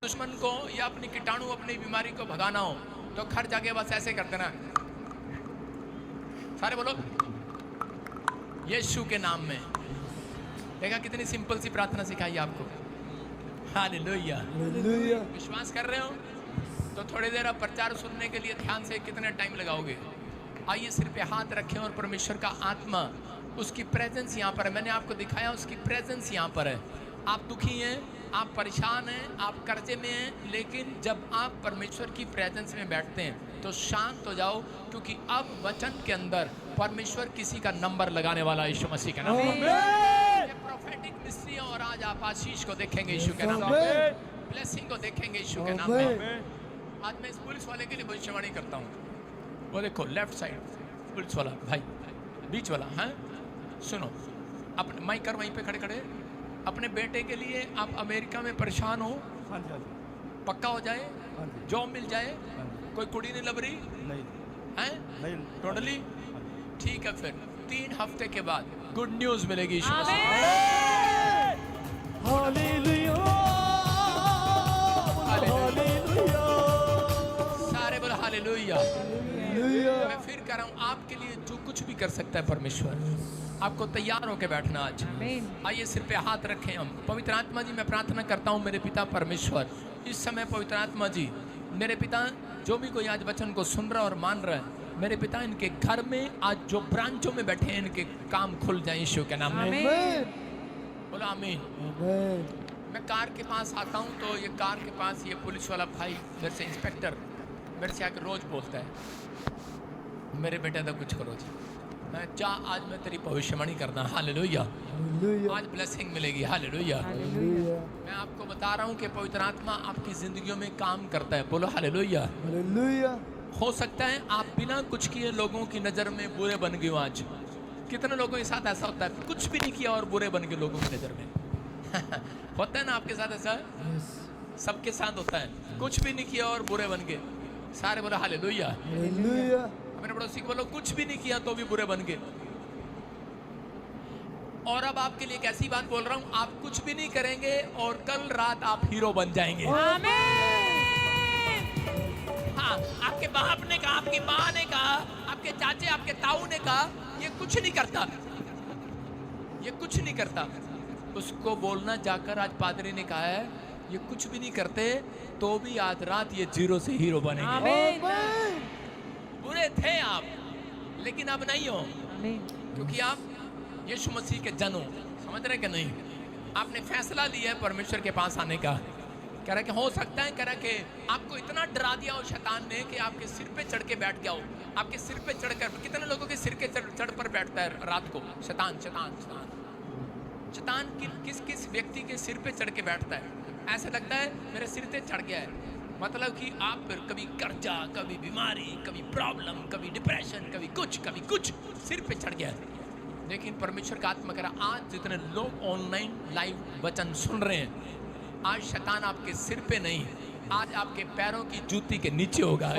दुश्मन को या अपनी कीटाणु अपनी बीमारी को भगाना हो तो घर जाके बस ऐसे कर देना, सारे बोलो यीशु के नाम में। देखा कितनी सिंपल सी प्रार्थना सिखाई आपको। हालेलुया। विश्वास कर रहे हो तो थोड़ी देर अब प्रचार सुनने के लिए ध्यान से कितने टाइम लगाओगे? आइए सिर पे हाथ रखें और परमेश्वर का आत्मा, उसकी प्रेजेंस यहाँ पर है। मैंने आपको दिखाया उसकी प्रेजेंस यहाँ पर है। आप दुखी हैं, आप परेशान हैं, आप कर्जे में हैं, लेकिन जब आप परमेश्वर की प्रेजेंस में बैठते हैं तो शांत हो जाओ, क्योंकि अब वचन के अंदर परमेश्वर किसी का नंबर लगाने वाला है यीशु मसीह के नाम में। ये प्रोफेटिक मिस्ट्री है और आज आप आशीष को देखेंगे यीशु के नाम में, ब्लेसिंग को देखेंगे यीशु के नाम में। आज मैं इस पुलिस वाले के लिए भविष्यवाणी करता हूँ। वो देखो लेफ्ट साइड पुलिस वाला भाई, बीच वाला, हाँ सुनो, अपने माइक कर वहीं पे खड़े खड़े। अपने बेटे के लिए आप अमेरिका में परेशान हो, पक्का हो जाए, जॉब मिल जाए, कोई कुड़ी नहीं लब रही है, टोटली ठीक है। फिर 3 हफ्ते के बाद गुड न्यूज मिलेगी यीशु मसीह। सारे बोलो हालेलुया। मैं फिर कह रहा हूँ, आपके लिए जो कुछ भी कर सकता है परमेश्वर, आपको तैयार होकर बैठना आज। आइए सिर पे हाथ रखें हम। पवित्र आत्मा जी मैं प्रार्थना करता हूँ मेरे पिता परमेश्वर, इस समय पवित्र आत्मा जी मेरे पिता जो भी कोई आज वचन को सुन रहा और मान रहा है, मेरे पिता इनके घर में आज जो ब्रांचों में बैठे हैं इनके काम खुल जाए यीशु के नाम में। बोलो आमीन। मैं कार के पास आता हूँ तो ये कार के पास ये पुलिस वाला भाई मेरे से, इंस्पेक्टर मेरे से आकर रोज बोलता है, मेरे बेटे तो कुछ करो जी। मैं जा, आज मैं तेरी भविष्यवाणी करना। हालेलुया। आज ब्लेसिंग मिलेगी। हालेलुया। मैं आपको बता रहा हूँ कि पवित्र आत्मा आपकी जिंदगियों में काम करता है। बोलो हालेलुया। हो सकता है आप बिना कुछ किए लोगों की नज़र में बुरे बन गए हो। आज कितने लोगों के साथ ऐसा होता है, कुछ भी नहीं किया और बुरे बन गए लोगों की नज़र में। होता है ना आपके साथ ऐसा? सबके साथ होता है, कुछ भी नहीं किया और बुरे बन गए। सारे बोलो हालेलुया। अपने पड़ोसी को बोलो कुछ भी नहीं किया तो भी बुरे बन गए। और अब आपके लिए एक ऐसी बात बोल रहा हूं, आप कुछ भी नहीं करेंगे और कल रात आप हीरो बन जाएंगे। हाँ, आपके बाप ने कहा, आपकी माँ ने कहा, आपके चाचे आपके ताऊ ने कहा ये कुछ नहीं करता, ये कुछ नहीं करता, उसको बोलना जाकर आज पादरी ने कहा है ये कुछ भी नहीं करते तो भी आज रात ये जीरो से हीरो बनेंगे। बुरे थे आप लेकिन अब नहीं हो, क्योंकि आप यीशु मसीह के जन हो। समझ रहे कि नहीं? आपने फैसला लिया है परमेश्वर के पास आने का। कह रहा कि हो सकता है, कह रहा कि आपको इतना डरा दिया हो शैतान ने कि आपके सिर पे चढ़ के बैठ गया हो। आपके सिर पे चढ़कर, कितने लोगों के सिर के चढ़ पर बैठता है रात को शैतान? शैतान शैतान शैतान किस किस व्यक्ति के सिर पे चढ़ के बैठता है? ऐसा लगता है मेरे सिर पे चढ़ गया है, मतलब कि आप फिर कभी कर्जा, कभी बीमारी, कभी प्रॉब्लम, कभी डिप्रेशन, कभी कुछ सिर पे चढ़ गया है। लेकिन परमेश्वर का आत्मा कह रहा आज जितने लोग ऑनलाइन लाइव वचन सुन रहे हैं, आज शैतान आपके सिर पे नहीं, आज आपके पैरों की जूती के नीचे होगा।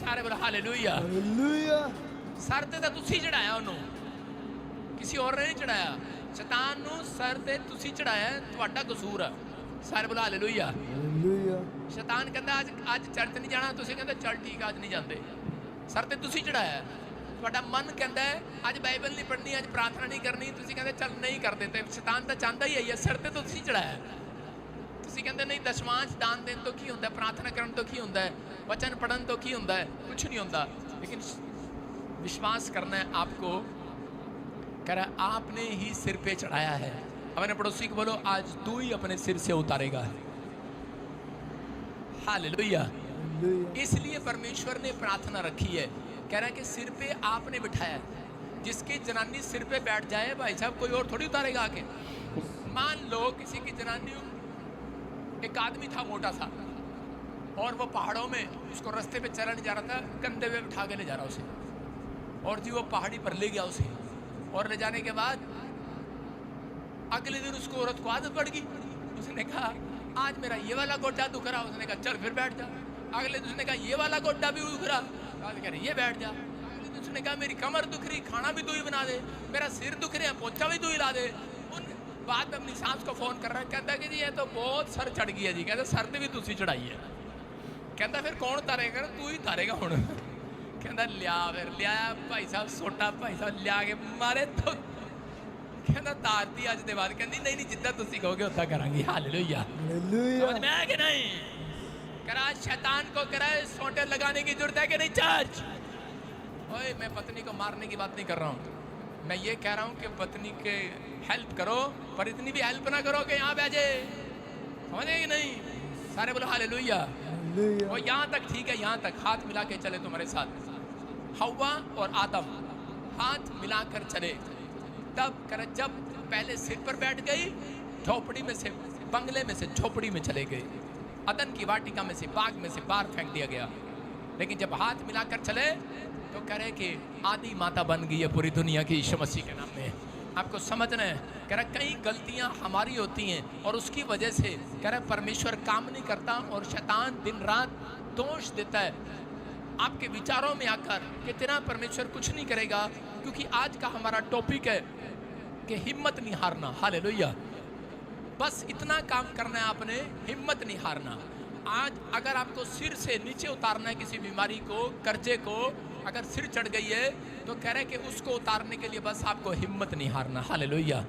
सारे बोलो हालेलुया। सर ते तुसी चढ़ाया उन्होंने, किसी और ने नहीं चढ़ाया। शैतान नू सर ते तुसी चढ़ाया, तुहाडा कसूर है। सारे बोलो हालेलुया। शैतान कहता आज चर्च नहीं जाना, तुसी कहते चल ठीक आज नहीं जाते, सर ते तुसी चढ़ाया। तुहाडा मन कहता है आज बाइबल नहीं पढ़नी, आज प्रार्थना नहीं करनी, तुसी कहते चल नहीं कर देते। शैतान तो चाहता ही है सर ते तो तुसी चढ़ाया। तुसी कहते नहीं दशमांश दान देन तो की होंदा है, प्रार्थना करन तो की होंदा है, वचन पढ़न तो की होंदा है, कुछ नहीं होंदा। लेकिन विश्वास करना है आपको, कह रहा आपने ही सिर पे चढ़ाया है। अपने पड़ोसी को बोलो आज तू ही अपने सिर से उतारेगा। हालेलुया। इसलिए परमेश्वर ने प्रार्थना रखी है, कह रहा है कि सिर पे आपने बिठाया है। जिसकी जनानी सिर पे बैठ जाए भाई साहब, कोई और थोड़ी उतारेगा आके। मान लो किसी की जनानी, एक आदमी था मोटा सा और वो पहाड़ों में, उसको रास्ते पे चला नहीं जा रहा था, कंधे पे बिठा के ले जा रहा उसे, और जी वो पहाड़ी पर ले गया उसे, और ले जाने के बाद अगले दिन उसको औरत को आदत पड़ गई। उसने कहा आज मेरा ये वाला गोड्डा दुख रहा, उसने कहा चल फिर बैठ जा। अगले दिन उसने कहा ये वाला गोड्डा भी दुख रहा, कह रहे ये बैठ जा। अगले दिन उसने कहा मेरी कमर दुख रही, खाना भी तू ही बना दे, मेरा सिर दुख रहा, पोछा भी तू ही ला दे। बाद में अपनी सास को फोन कर रहा है, कहता है कि जी ये तो बहुत सर चढ़ गया जी। कहता सर भी तुसी चढ़ाई है। कहता फिर कौन तारेगा? तू ही तारेगा हुण। कहता लिया फिर लिया भाई साहब सोटा, भाई साहब लिया के मारे तो कहता तारती अज के बाद। कहती नहीं नहीं जिद्दां तुसी कहोगे उद्दां करांगी। हालेलुया, समझ में आया कि नहीं? करा शैतान को करा सोटे लगाने की जरूरत है कि नहीं चर्च? ओए मैं पत्नी को मारने की बात नहीं कर रहा हूँ, मैं ये कह रहा हूँ कि पत्नी के हेल्प करो, पर इतनी भी हेल्प ना करो कि यहाँ बैठे। समझे कि नहीं? सारे बोलो हालेलुया। वो यहाँ तक ठीक है, यहाँ तक हाथ मिला के चले तुम्हारे साथ। हव्वा और आदम हाथ मिलाकर चले, तब कर जब पहले सिर पर बैठ गई, झोपड़ी में से बंगले में से झोपड़ी में चले गए, अदन की वाटिका में से बाग में से बाहर फेंक दिया गया। लेकिन जब हाथ मिलाकर चले तो कह रहे कि आदि माता बन गई है पूरी दुनिया की यीशु मसीह के नाम में। आपको समझना है, कह रहा कई गलतियां हमारी होती हैं और उसकी वजह से कह रहा परमेश्वर काम नहीं करता और शैतान दिन रात दोष देता है आपके विचारों में आकर कि तेरा परमेश्वर कुछ नहीं करेगा। क्योंकि आज का हमारा टॉपिक है कि हिम्मत नहीं हारना। हालेलुया, बस इतना काम करना है आपने, हिम्मत नहीं हारना। आज अगर आपको सिर से नीचे उतारना है किसी बीमारी को, कर्जे को, अगर सिर चढ़ गई है तो कह रहे कि उसको उतारने के लिए बस आपको हिम्मत नहीं हारना। हालेलुया,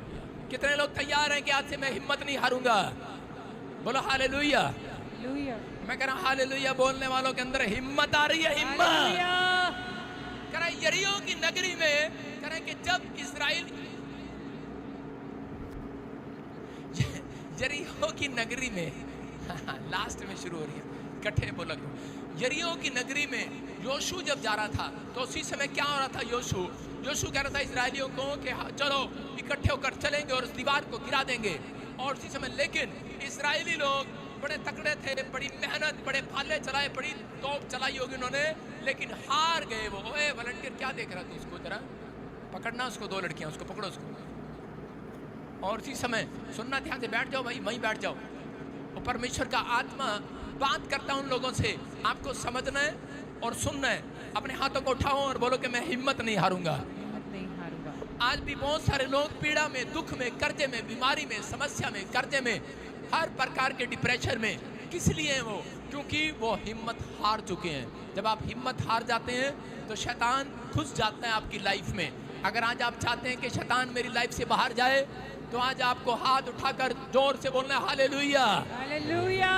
कितने लोग तैयार हैं कि आज से मैं हिम्मत नहीं हारूंगा? बोलो हालेलुया। मैं कह रहा हूं हालेलुया बोलने वालों के अंदर हिम्मत आ रही है। हिम्मत कह रहा यरीहो की नगरी में, कह रहे कि जब इस्राएल यरीहो की नगरी में लास्ट में शुरू हो रही है, इकट्ठे बोला। यरीहो की नगरी में योशू जब जा रहा था तो उसी समय क्या हो रहा था? योशू कह रहा था इस्राएलियों को कि चलो इकट्ठे होकर चलेंगे और उस दीवार को गिरा देंगे। और उसी समय लेकिन इस्राएली लोग बड़े तकड़े थे, बड़ी मेहनत, बड़े भाले चलाए, बड़ी तोप चलाई होगी उन्होंने, लेकिन हार गए वो। ओए वॉलंटियर क्या देख रहा था? उसको जरा पकड़ना, उसको, दो लड़कियां, उसको पकड़ो उसको। और उसी समय सुनना ध्यान से, बैठ जाओ भाई, वहीं बैठ जाओ। और परमेश्वर का आत्मा बात करता उन लोगों से, आपको समझना है और सुनना है। अपने हाथों को उठाओ और बोलो कि मैं हिम्मत नहीं हारूंगा। आज भी बहुत सारे लोग पीड़ा में, दुख में, कर्जे में, बीमारी में, समस्या में, कर्जे में, हर प्रकार के डिप्रेशन में। किस लिए हैं वो? क्योंकि वो हिम्मत हार चुके हैं। जब आप हिम्मत हार जाते हैं तो शैतान घुस जाता है आपकी लाइफ में। अगर आज आप चाहते हैं कि शैतान मेरी लाइफ से बाहर जाए तो आज आपको हाथ उठाकर जोर से बोलना है हालेलुया। हालेलुया,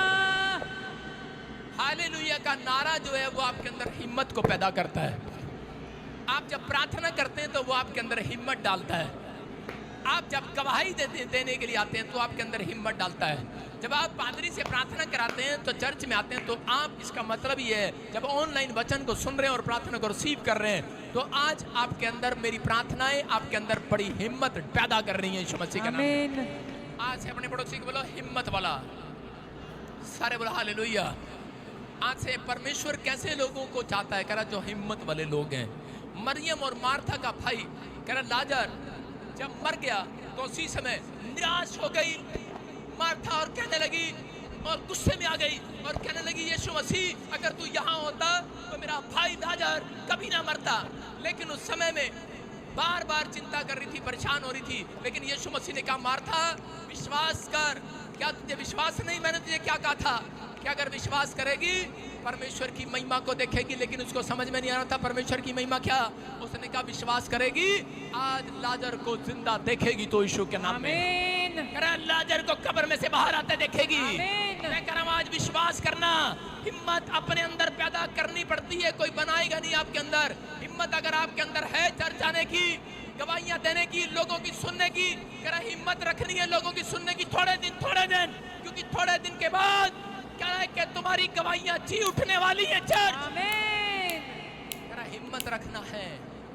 हालेलुया का नारा जो है वो आपके अंदर हिम्मत को पैदा करता है। आप जब प्रार्थना करते हैं तो वो आपके अंदर हिम्मत डालता है। आप जब गवाही देने के लिए आते हैं तो आपके अंदर हिम्मत डालता है। जब आप पादरी से प्रार्थना कराते हैं तो चर्च में आते हैं तो आप, इसका मतलब ये है जब ऑनलाइन वचन को सुन रहे हैं और प्रार्थना को रिसीव कर रहे हैं तो आज आपके अंदर मेरी प्रार्थनाएं आपके अंदर बड़ी हिम्मत पैदा कर रही है यीशु मसीह के नाम में। आज से अपने पड़ोसी को बोलो हिम्मत वाला। सारे बोलो हालेलुया। आज से परमेश्वर कैसे लोगों को चाहता है? कह रहा जो हिम्मत वाले लोग हैं। मरियम और मार्था का भाई कह रहा लाजर जब मर गया तो उसी समय निराश हो गई मार्था और कहने लगी और गुस्से में आ गई और कहने लगी यीशु मसीह अगर तू यहाँ होता तो मेरा भाई लाजर कभी ना मरता। लेकिन उस समय में बार बार चिंता कर रही थी, परेशान हो रही थी। लेकिन यीशु मसीह ने कहा मार्था विश्वास कर। क्या तुझे विश्वास नहीं? मैंने तुझे क्या कहा था कि अगर विश्वास करेगी परमेश्वर की महिमा को देखेगी। लेकिन उसको समझ में नहीं आ रहा था परमेश्वर की महिमा क्या। उसने कहा विश्वास करेगी आज लाजर को जिंदा देखेगी तो यीशु के नाम में। लाजर को कब्र में से बाहर आते देखेगी। मैं कह रहा हूं आज विश्वास करना। हिम्मत अपने अंदर पैदा करनी पड़ती है, कोई बनाएगा नहीं आपके अंदर। हिम्मत अगर आपके अंदर है चर्च आने की, गवाहियां देने की, लोगों की सुनने की, कह रहा हिम्मत रखनी है लोगों की सुनने की थोड़े दिन, क्योंकि थोड़े दिन के बाद क्या है कि तुम्हारी गवाहियां जी उठने वाली है चर्च। आमीन। हिम्मत रखना है।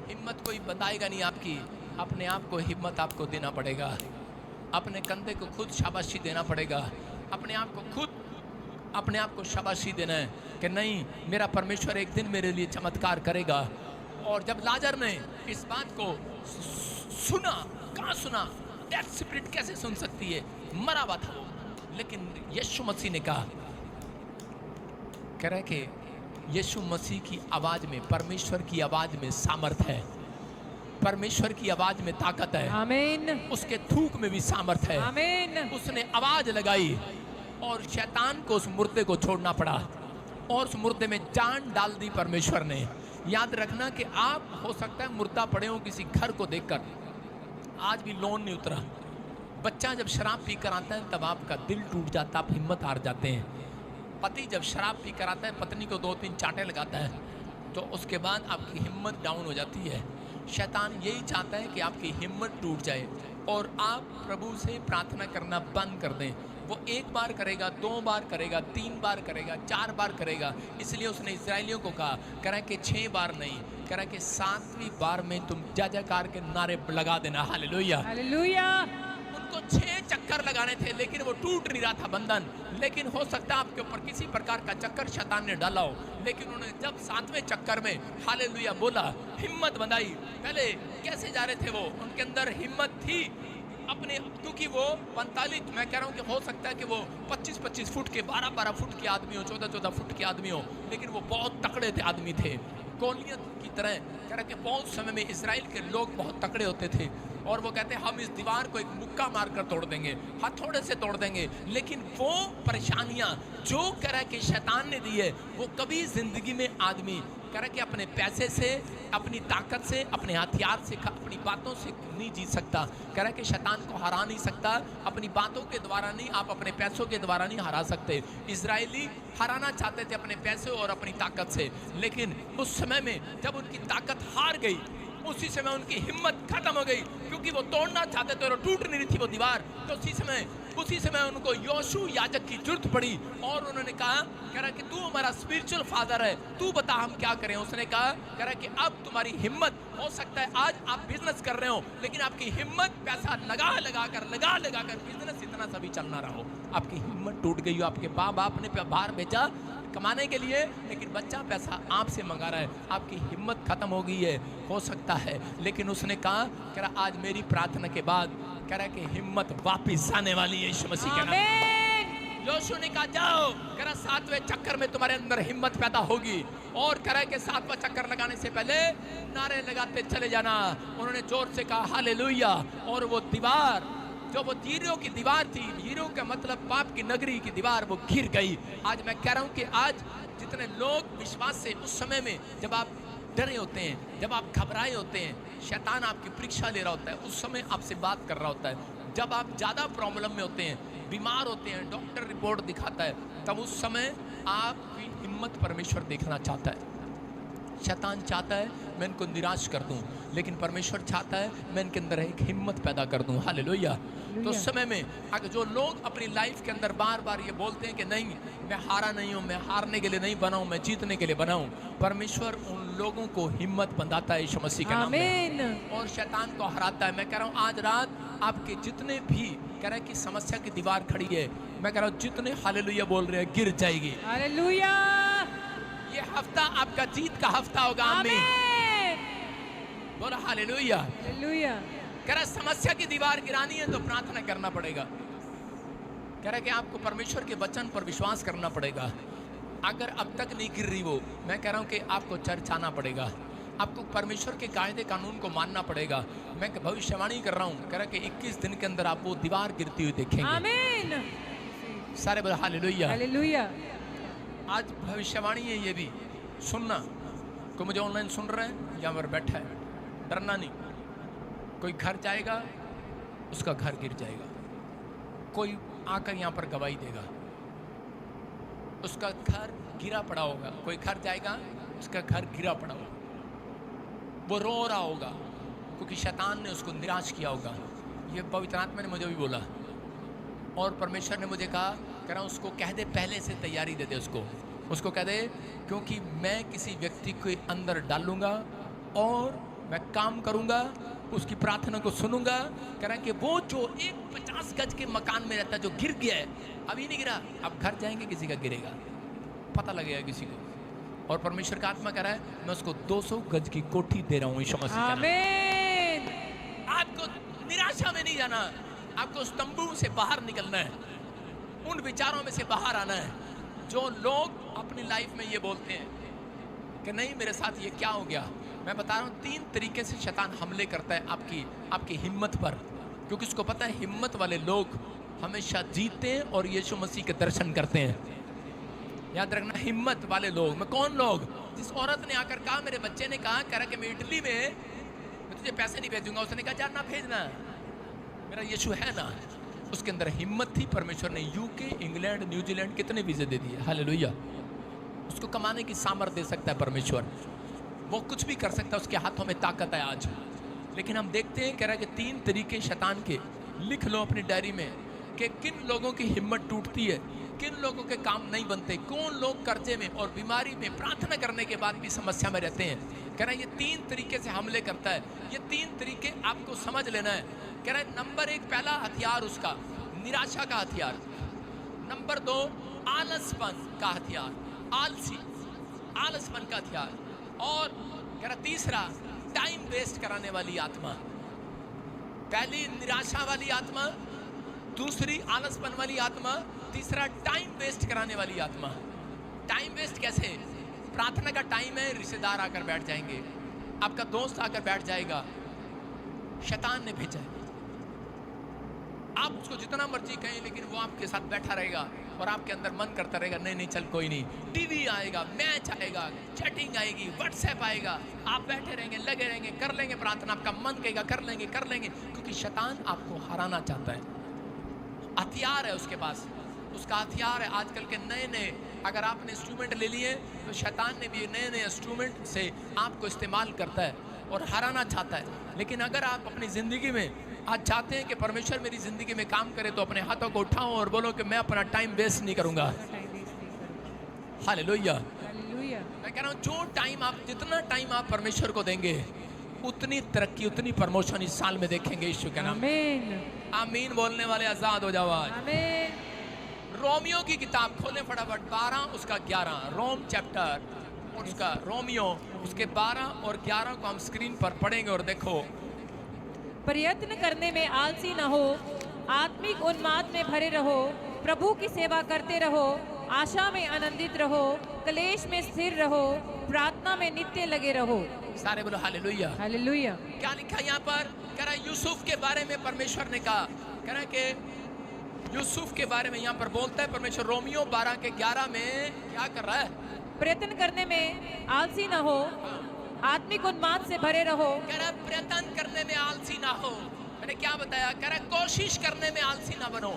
हिम्मत कोई बताएगा नहीं आपकी, अपने आप को हिम्मत आपको देना पड़ेगा। अपने कंधे को खुद शाबाशी देना पड़ेगा। अपने आप को खुद अपने आप को शाबाशी देना है कि नहीं मेरा परमेश्वर एक दिन मेरे लिए चमत्कार करेगा। और जब लाजर ने इस बात को सुना, कहाँ सुना? डेथ स्पिरिट कैसे सुन सकती है? मरा हुआ था वो। लेकिन यीशु मसीह ने कहा, कह रहे कि यीशु मसीह की आवाज में, परमेश्वर की आवाज में सामर्थ है। परमेश्वर की आवाज में ताकत है, आमीन, उसके थूक में भी सामर्थ है। आमीन, उसने आवाज लगाई और शैतान को उस मुर्दे को छोड़ना पड़ा और उस मुर्दे में जान डाल दी परमेश्वर ने। याद रखना कि आप हो सकता है मुर्दा पड़े हो किसी घर को देखकर, आज भी लोन नहीं उतरा। बच्चा जब शराब पी कर आता है तब आपका दिल टूट जाता है, आप हिम्मत हार जाते हैं। पति जब शराब पी कर आता है, पत्नी को 2-3 चांटे लगाता है, तो उसके बाद आपकी हिम्मत डाउन हो जाती है। शैतान यही चाहता है कि आपकी हिम्मत टूट जाए और आप प्रभु से प्रार्थना करना बंद कर दें। वो 1 बार करेगा, 2 बार करेगा, 3 बार करेगा, 4 बार करेगा। इसलिए उसने इस्राएलियों को कहा, कह रहा कि 6 बार नहीं, कह रहा कि 7वीं बार में तुम जय जयकार के नारे लगा देना। Hallelujah, hallelujah. उनको 6 चक्कर लगाने थे लेकिन वो टूट नहीं रहा था बंधन। लेकिन हो सकता है आपके ऊपर किसी प्रकार का चक्कर शैतान ने डाला हो, लेकिन उन्होंने जब 7वें चक्कर में हालेलुया बोला, हिम्मत बंधाई। पहले कैसे जा रहे थे वो, उनके अंदर हिम्मत थी अपने, क्योंकि वो 45, मैं कह रहा हूँ कि हो सकता है कि वो 25-25 फुट के, 12-12 फुट के आदमी हो, 14-14 फुट के आदमी हो, लेकिन वो बहुत तकड़े थे आदमी थे, गोलियत की तरह। कह रहा कि बहुत समय में इजराइल के लोग बहुत तकड़े होते थे और वो कहते हैं हम इस दीवार को एक मुक्का मारकर तोड़ देंगे, हथौड़े से तोड़ देंगे। लेकिन वो परेशानियां जो कह रहा है कि शैतान ने दी है, वो कभी जिंदगी में आदमी कह रहा है कि अपने पैसे से, अपनी ताकत से, अपने हथियार से, अपनी बातों से नहीं जीत सकता। कह रहा है कि शैतान को हरा नहीं सकता, अपनी बातों के द्वारा नहीं, आप अपने पैसों के द्वारा नहीं हरा सकते। इजरायली हराना चाहते थे अपने पैसे और अपनी ताकत से, लेकिन उस समय में जब उनकी ताकत हार गई, उसी समय उनकी हिम्मत खत्म हो गई, क्योंकि वो तोड़ना चाहते थे और टूट नहीं रही थी वो दीवार। तो उसी समय उनको योशू याजक की जरूरत पड़ी और उन्होंने कहा, कह रहा कि तू हमारा स्पिरिचुअल फादर है, तू बता हम क्या करें। उसने कहा, कह रहा कि अब तुम्हारी हिम्मत, हो सकता है आज आप बिजनेस कर रहे हो लेकिन आपकी हिम्मत पैसा लगा कर बिजनेस इतना सा भी चल ना रहा हो, आपकी हिम्मत टूट गई हो, आपके बाप ने बाहर भेजा कमाने के लिए, लेकिन बच्चा पैसा आपसे मंगा रहा है, आपकी हिम्मत खत्म हो गई है, हो सकता है। लेकिन उसने कहा, कह रहा आज मेरी प्रार्थना के बाद कह रहा कि हिम्मत वापस आने वाली है यीशु मसीह के नाम। योशू ने कहा जाओ, कह रहा 7वें चक्कर में तुम्हारे अंदर हिम्मत पैदा होगी। और कह रहा कि 7वां चक्कर लगाने से पहले नारे लगाते चले जाना। उन्होंने जोर से कहा हालेलुया, और वो दीवार जो वो यरीहो की दीवार थी, यरीहो का मतलब पाप की नगरी की दीवार, वो गिर गई। आज मैं कह रहा हूँ कि आज जितने लोग विश्वास से, उस समय में जब आप डरे होते हैं, जब आप घबराए होते हैं, शैतान आपकी परीक्षा ले रहा होता है, उस समय आपसे बात कर रहा होता है। जब आप ज़्यादा प्रॉब्लम में होते हैं, बीमार होते हैं, डॉक्टर रिपोर्ट दिखाता है, तब उस समय आपकी हिम्मत परमेश्वर देखना चाहता है। शैतान चाहता है मैं इनको निराश कर दूं, लेकिन परमेश्वर चाहता है मैं इनके अंदर एक हिम्मत पैदा कर दूं। हालेलुया। तो उस समय में अगर जो लोग अपनी लाइफ के अंदर बार बार ये बोलते हैं कि नहीं मैं हारा नहीं हूँ, मैं हारने के लिए नहीं बना हूँ, मैं जीतने के लिए बना हूँ, परमेश्वर उन लोगों को हिम्मत बंधाता है यीशु मसीह के नाम में और शैतान को हराता है। मैं कह रहा हूँ आज रात आपके जितने भी कह रहे हैं कि समस्या की दीवार खड़ी है, मैं कह रहा हूँ जितने हालेलुया बोल रहे हैं गिर जाएगी। हालेलुया। ये हफ्ता आपका जीत का हफ्ता होगा। आमीन। बोला हालेलुया। हालेलुया। कह रहा समस्या की दीवार गिरानी है तो प्रार्थना करना पड़ेगा। कह रहा कि आपको परमेश्वर के वचन पर विश्वास करना पड़ेगा। अगर अब तक नहीं गिर रही वो, मैं कह रहा हूँ कि आपको चर्च आना पड़ेगा, आपको परमेश्वर के कायदे कानून को मानना पड़ेगा। मैं भविष्यवाणी कर रहा हूँ, कह रहा कि 21 दिन के अंदर आप वो दीवार गिरती हुई देखेंगे। आमीन। सारे बोले हालेलुया। हालेलुया। आज भविष्यवाणी है, ये भी सुनना। कोई मुझे ऑनलाइन सुन रहे हैं या पर बैठा है, डरना नहीं। कोई घर जाएगा उसका घर गिर जाएगा, कोई आकर यहाँ पर गवाही देगा उसका घर गिरा पड़ा होगा, कोई घर जाएगा उसका घर गिरा पड़ा होगा, वो रो रहा होगा क्योंकि शैतान ने उसको निराश किया होगा। ये पवित्र आत्मा ने मुझे भी बोला और परमेश्वर ने मुझे कहा, कह रहा उसको कह दे पहले से तैयारी दे दे, उसको कह दे, क्योंकि मैं किसी व्यक्ति के अंदर डालूंगा और मैं काम करूंगा, उसकी प्रार्थना को सुनूंगा। कह रहा है कि वो जो एक 50 गज के मकान में रहता है जो गिर गया है, अभी नहीं गिरा, अब घर जाएंगे किसी का गिरेगा, पता लगेगा किसी को। और परमेश्वर का आत्मा कह रहा है मैं उसको 200 गज की कोठी दे रहा हूँ यीशु मसीह के नाम। आपको निराशा में नहीं जाना, आपको उस तंबू से बाहर निकलना है, उन विचारों में से बाहर आना है जो लोग अपनी लाइफ में ये बोलते हैं कि नहीं मेरे साथ ये क्या हो गया, मैं बता रहा हूँ 3 तरीके से शैतान हमले करता है आपकी हिम्मत पर, क्योंकि उसको पता है हिम्मत वाले लोग हमेशा जीते हैं और यीशु मसीह के दर्शन करते हैं। याद रखना, हिम्मत वाले लोग में कौन लोग? जिस औरत ने आकर कहा, मेरे बच्चे ने कहा कह रहा कि मैं इटली में मैं तुझे पैसे नहीं भेजूंगा, उसने कहा जा ना भेजना, मेरा यीशु है ना। उसके अंदर हिम्मत थी। परमेश्वर ने यूके, इंग्लैंड, न्यूजीलैंड कितने वीजे दे दिए। हालेलुया। उसको कमाने की सामर्थ्य दे सकता है परमेश्वर, वो कुछ भी कर सकता है, उसके हाथों में ताकत है आज। लेकिन हम देखते हैं कह रहा है कि 3 तरीके शैतान के, लिख लो अपनी डायरी में कि किन लोगों की हिम्मत टूटती है, किन लोगों के काम नहीं बनते, कौन लोग कर्जे में और बीमारी में प्रार्थना करने के बाद भी समस्या में रहते हैं। कह रहा है ये 3 तरीके से हमले करता है। ये 3 तरीके आपको समझ लेना है। कह रहा है नंबर 1 पहला हथियार उसका निराशा का हथियार, नंबर 2 आलसपन का हथियार, आलसपन का हथियार, और कह रहा तीसरा टाइम वेस्ट कराने वाली आत्मा। पहली निराशा वाली आत्मा, दूसरी आलसपन वाली आत्मा, तीसरा टाइम वेस्ट कराने वाली आत्मा। टाइम वेस्ट कैसे? प्रार्थना का टाइम है, रिश्तेदार आकर बैठ जाएंगे, आपका दोस्त आकर बैठ जाएगा, शैतान ने भेजा है। आप उसको जितना मर्जी कहें लेकिन वो आपके साथ बैठा रहेगा और आपके अंदर मन करता रहेगा नहीं नहीं चल कोई नहीं, टीवी आएगा, मैच आएगा, चैटिंग आएगी, व्हाट्सएप आएगा, आप बैठे रहेंगे, लगे रहेंगे, कर लेंगे प्रार्थना, आपका मन कहेगा कर लेंगे, क्योंकि शैतान आपको हराना चाहता है। हथियार है उसके पास, उसका हथियार है। आजकल के नए अगर आपने इंस्ट्रूमेंट ले लिए तो शैतान ने भी नए इंस्ट्रूमेंट से आपको इस्तेमाल करता है और हराना चाहता है। लेकिन अगर आप अपनी ज़िंदगी में आज चाहते हैं कि परमेश्वर मेरी ज़िंदगी में काम करे, तो अपने हाथों को उठाओ और बोलो कि मैं अपना टाइम वेस्ट नहीं करूँगा। हालेलुया। मैं कह रहा हूँ जो टाइम आप, जितना टाइम आप परमेश्वर को देंगे उतनी तरक्की, उतनी प्रमोशन इस साल में देखेंगे। यीशु के नाम आमीन बोलने वाले आजाद हो जाओ आज। रोमियो की किताब खोलें फटाफट, 12 उसका 11, रोम चैप्टर उसका रोमियो उसके 12 और 11 को हम स्क्रीन पर पढ़ेंगे। और देखो, प्रयत्न करने में आलसी न हो, आत्मिक उन्माद में भरे रहो, प्रभु की सेवा करते रहो, आशा में आनंदित रहो, क्लेश में स्थिर रहो, प्रार्थना में नित्य लगे रहो। सारे बोलो हालेलुया। हालेलुया। क्या लिखा यहाँ पर? कह रहा है यूसुफ के बारे में परमेश्वर ने कहा, कह रहा है कि यूसुफ के बारे में यहाँ पर बोलता है परमेश्वर। रोमियो 12 के 11 में क्या कर रहा है? प्रयत्न करने में आलसी न हो, आत्मिक उन्माद से भरे रहो। कह रहा है प्रयत्न करने में आलसी ना हो। मैंने क्या बताया? कह रहा है कोशिश करने में आलसी ना बनो।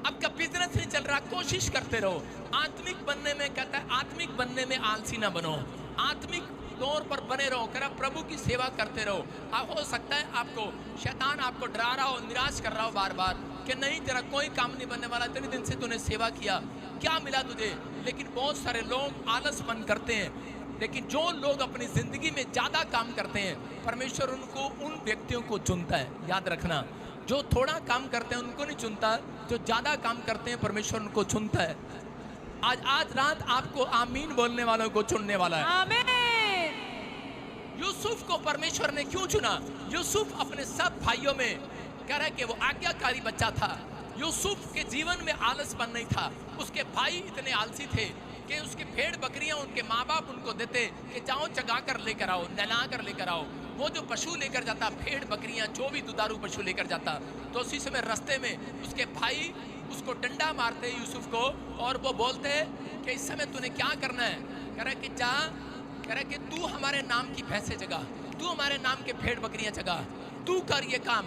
आपका बिजनेस नहीं चल रहा, कोशिश करते रहो। आत्मिक बनने में, कहता है आत्मिक बनने में आलसी ना बनो, आत्मिक तौर पर बने रहो। कह रहा प्रभु की सेवा करते रहो। अब हो सकता है आपको शैतान आपको डरा रहा हो, निराश कर रहा हो बार बार कि नहीं तेरा कोई काम नहीं बनने वाला, इतने दिन से तूने सेवा किया, क्या मिला तुझे? लेकिन बहुत सारे लोग आलसपन करते हैं। लेकिन जो लोग अपनी ज़िंदगी में ज़्यादा काम करते हैं, परमेश्वर उनको, उन व्यक्तियों को चुनता है। याद रखना, जो थोड़ा काम करते हैं उनको नहीं चुनता, जो ज़्यादा काम करते हैं परमेश्वर उनको चुनता है। आज रात आपको आमीन बोलने वालों को चुनने वाला है। आमीन। यूसुफ को परमेश्वर ने क्यों चुना? यूसुफ अपने सब भाइयों में कह रहा है कि वो आज्ञाकारी बच्चा था। यूसुफ के जीवन में आलसपन नहीं था। उसके भाई इतने आलसी थे कि उसके भेड़ बकरियां उनके माँ बाप उनको देते कि जाओ चगा कर लेकर आओ, नहला कर लेकर आओ। वो जो पशु लेकर जाता, भेड़ बकरियां, जो भी दुधारू पशु लेकर जाता, तो उसी समय रास्ते में उसके भाई उसको डंडा मारते यूसुफ को, और वो बोलते कि इस समय तूने क्या करना है? कह रहा कि जा, कह रहा कि तू हमारे नाम की भैंसे जगा, तू हमारे नाम के भेड़ बकरियां जगा, तू कर ये काम,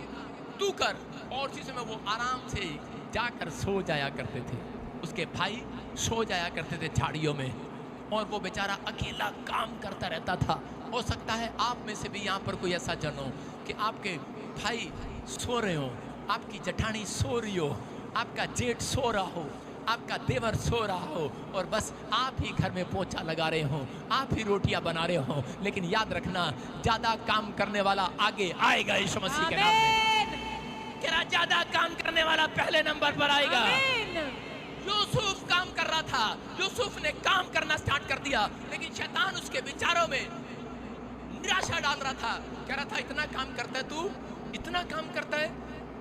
तू कर। और उसी समय वो आराम से जाकर सो जाया करते थे। उसके भाई सो जाया करते थे झाड़ियों में, और वो बेचारा अकेला काम करता रहता था। हो सकता है आप में से भी यहाँ पर कोई ऐसा जन हो कि आपके भाई सो रहे हो, आपकी जठानी सो रही हो, आपका जेठ सो रहा हो, आपका देवर सो रहा हो, और बस आप ही घर में पोछा लगा रहे हो, आप ही रोटियां बना रहे हो। लेकिन याद रखना, ज्यादा काम करने वाला आगे आएगा यीशु मसीह के नाम में। क्या ज्यादा काम करने वाला पहले नंबर पर आएगा। यूसुफ काम कर रहा था, यूसुफ ने काम करना स्टार्ट कर दिया, लेकिन शैतान उसके विचारों में निराशा डाल रहा था। कह रहा था इतना काम करता है तू, इतना काम करता है,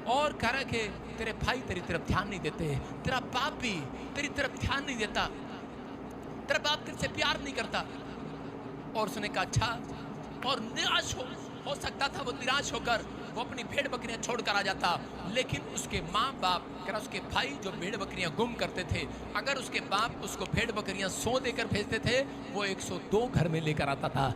और कह रहा कि तेरे भाई तेरी तरफ ध्यान नहीं देते, तेरा बाप भी तेरी तरफ ध्यान नहीं देता, तेरा बाप तेरे से प्यार नहीं करता। और उसने कहा अच्छा और निराश हो सकता था। वो निराश होकर वो अपनी भेड़ बकरियां छोड़कर आ जाता, लेकिन उसके माँ बाप करा उसके भाई जो भेड़ बकरियां गुम करते थे, अगर उसके बाप उसको भेड़ बकरियां 100 देकर भेजते थे, वो 102 घर में लेकर आता था।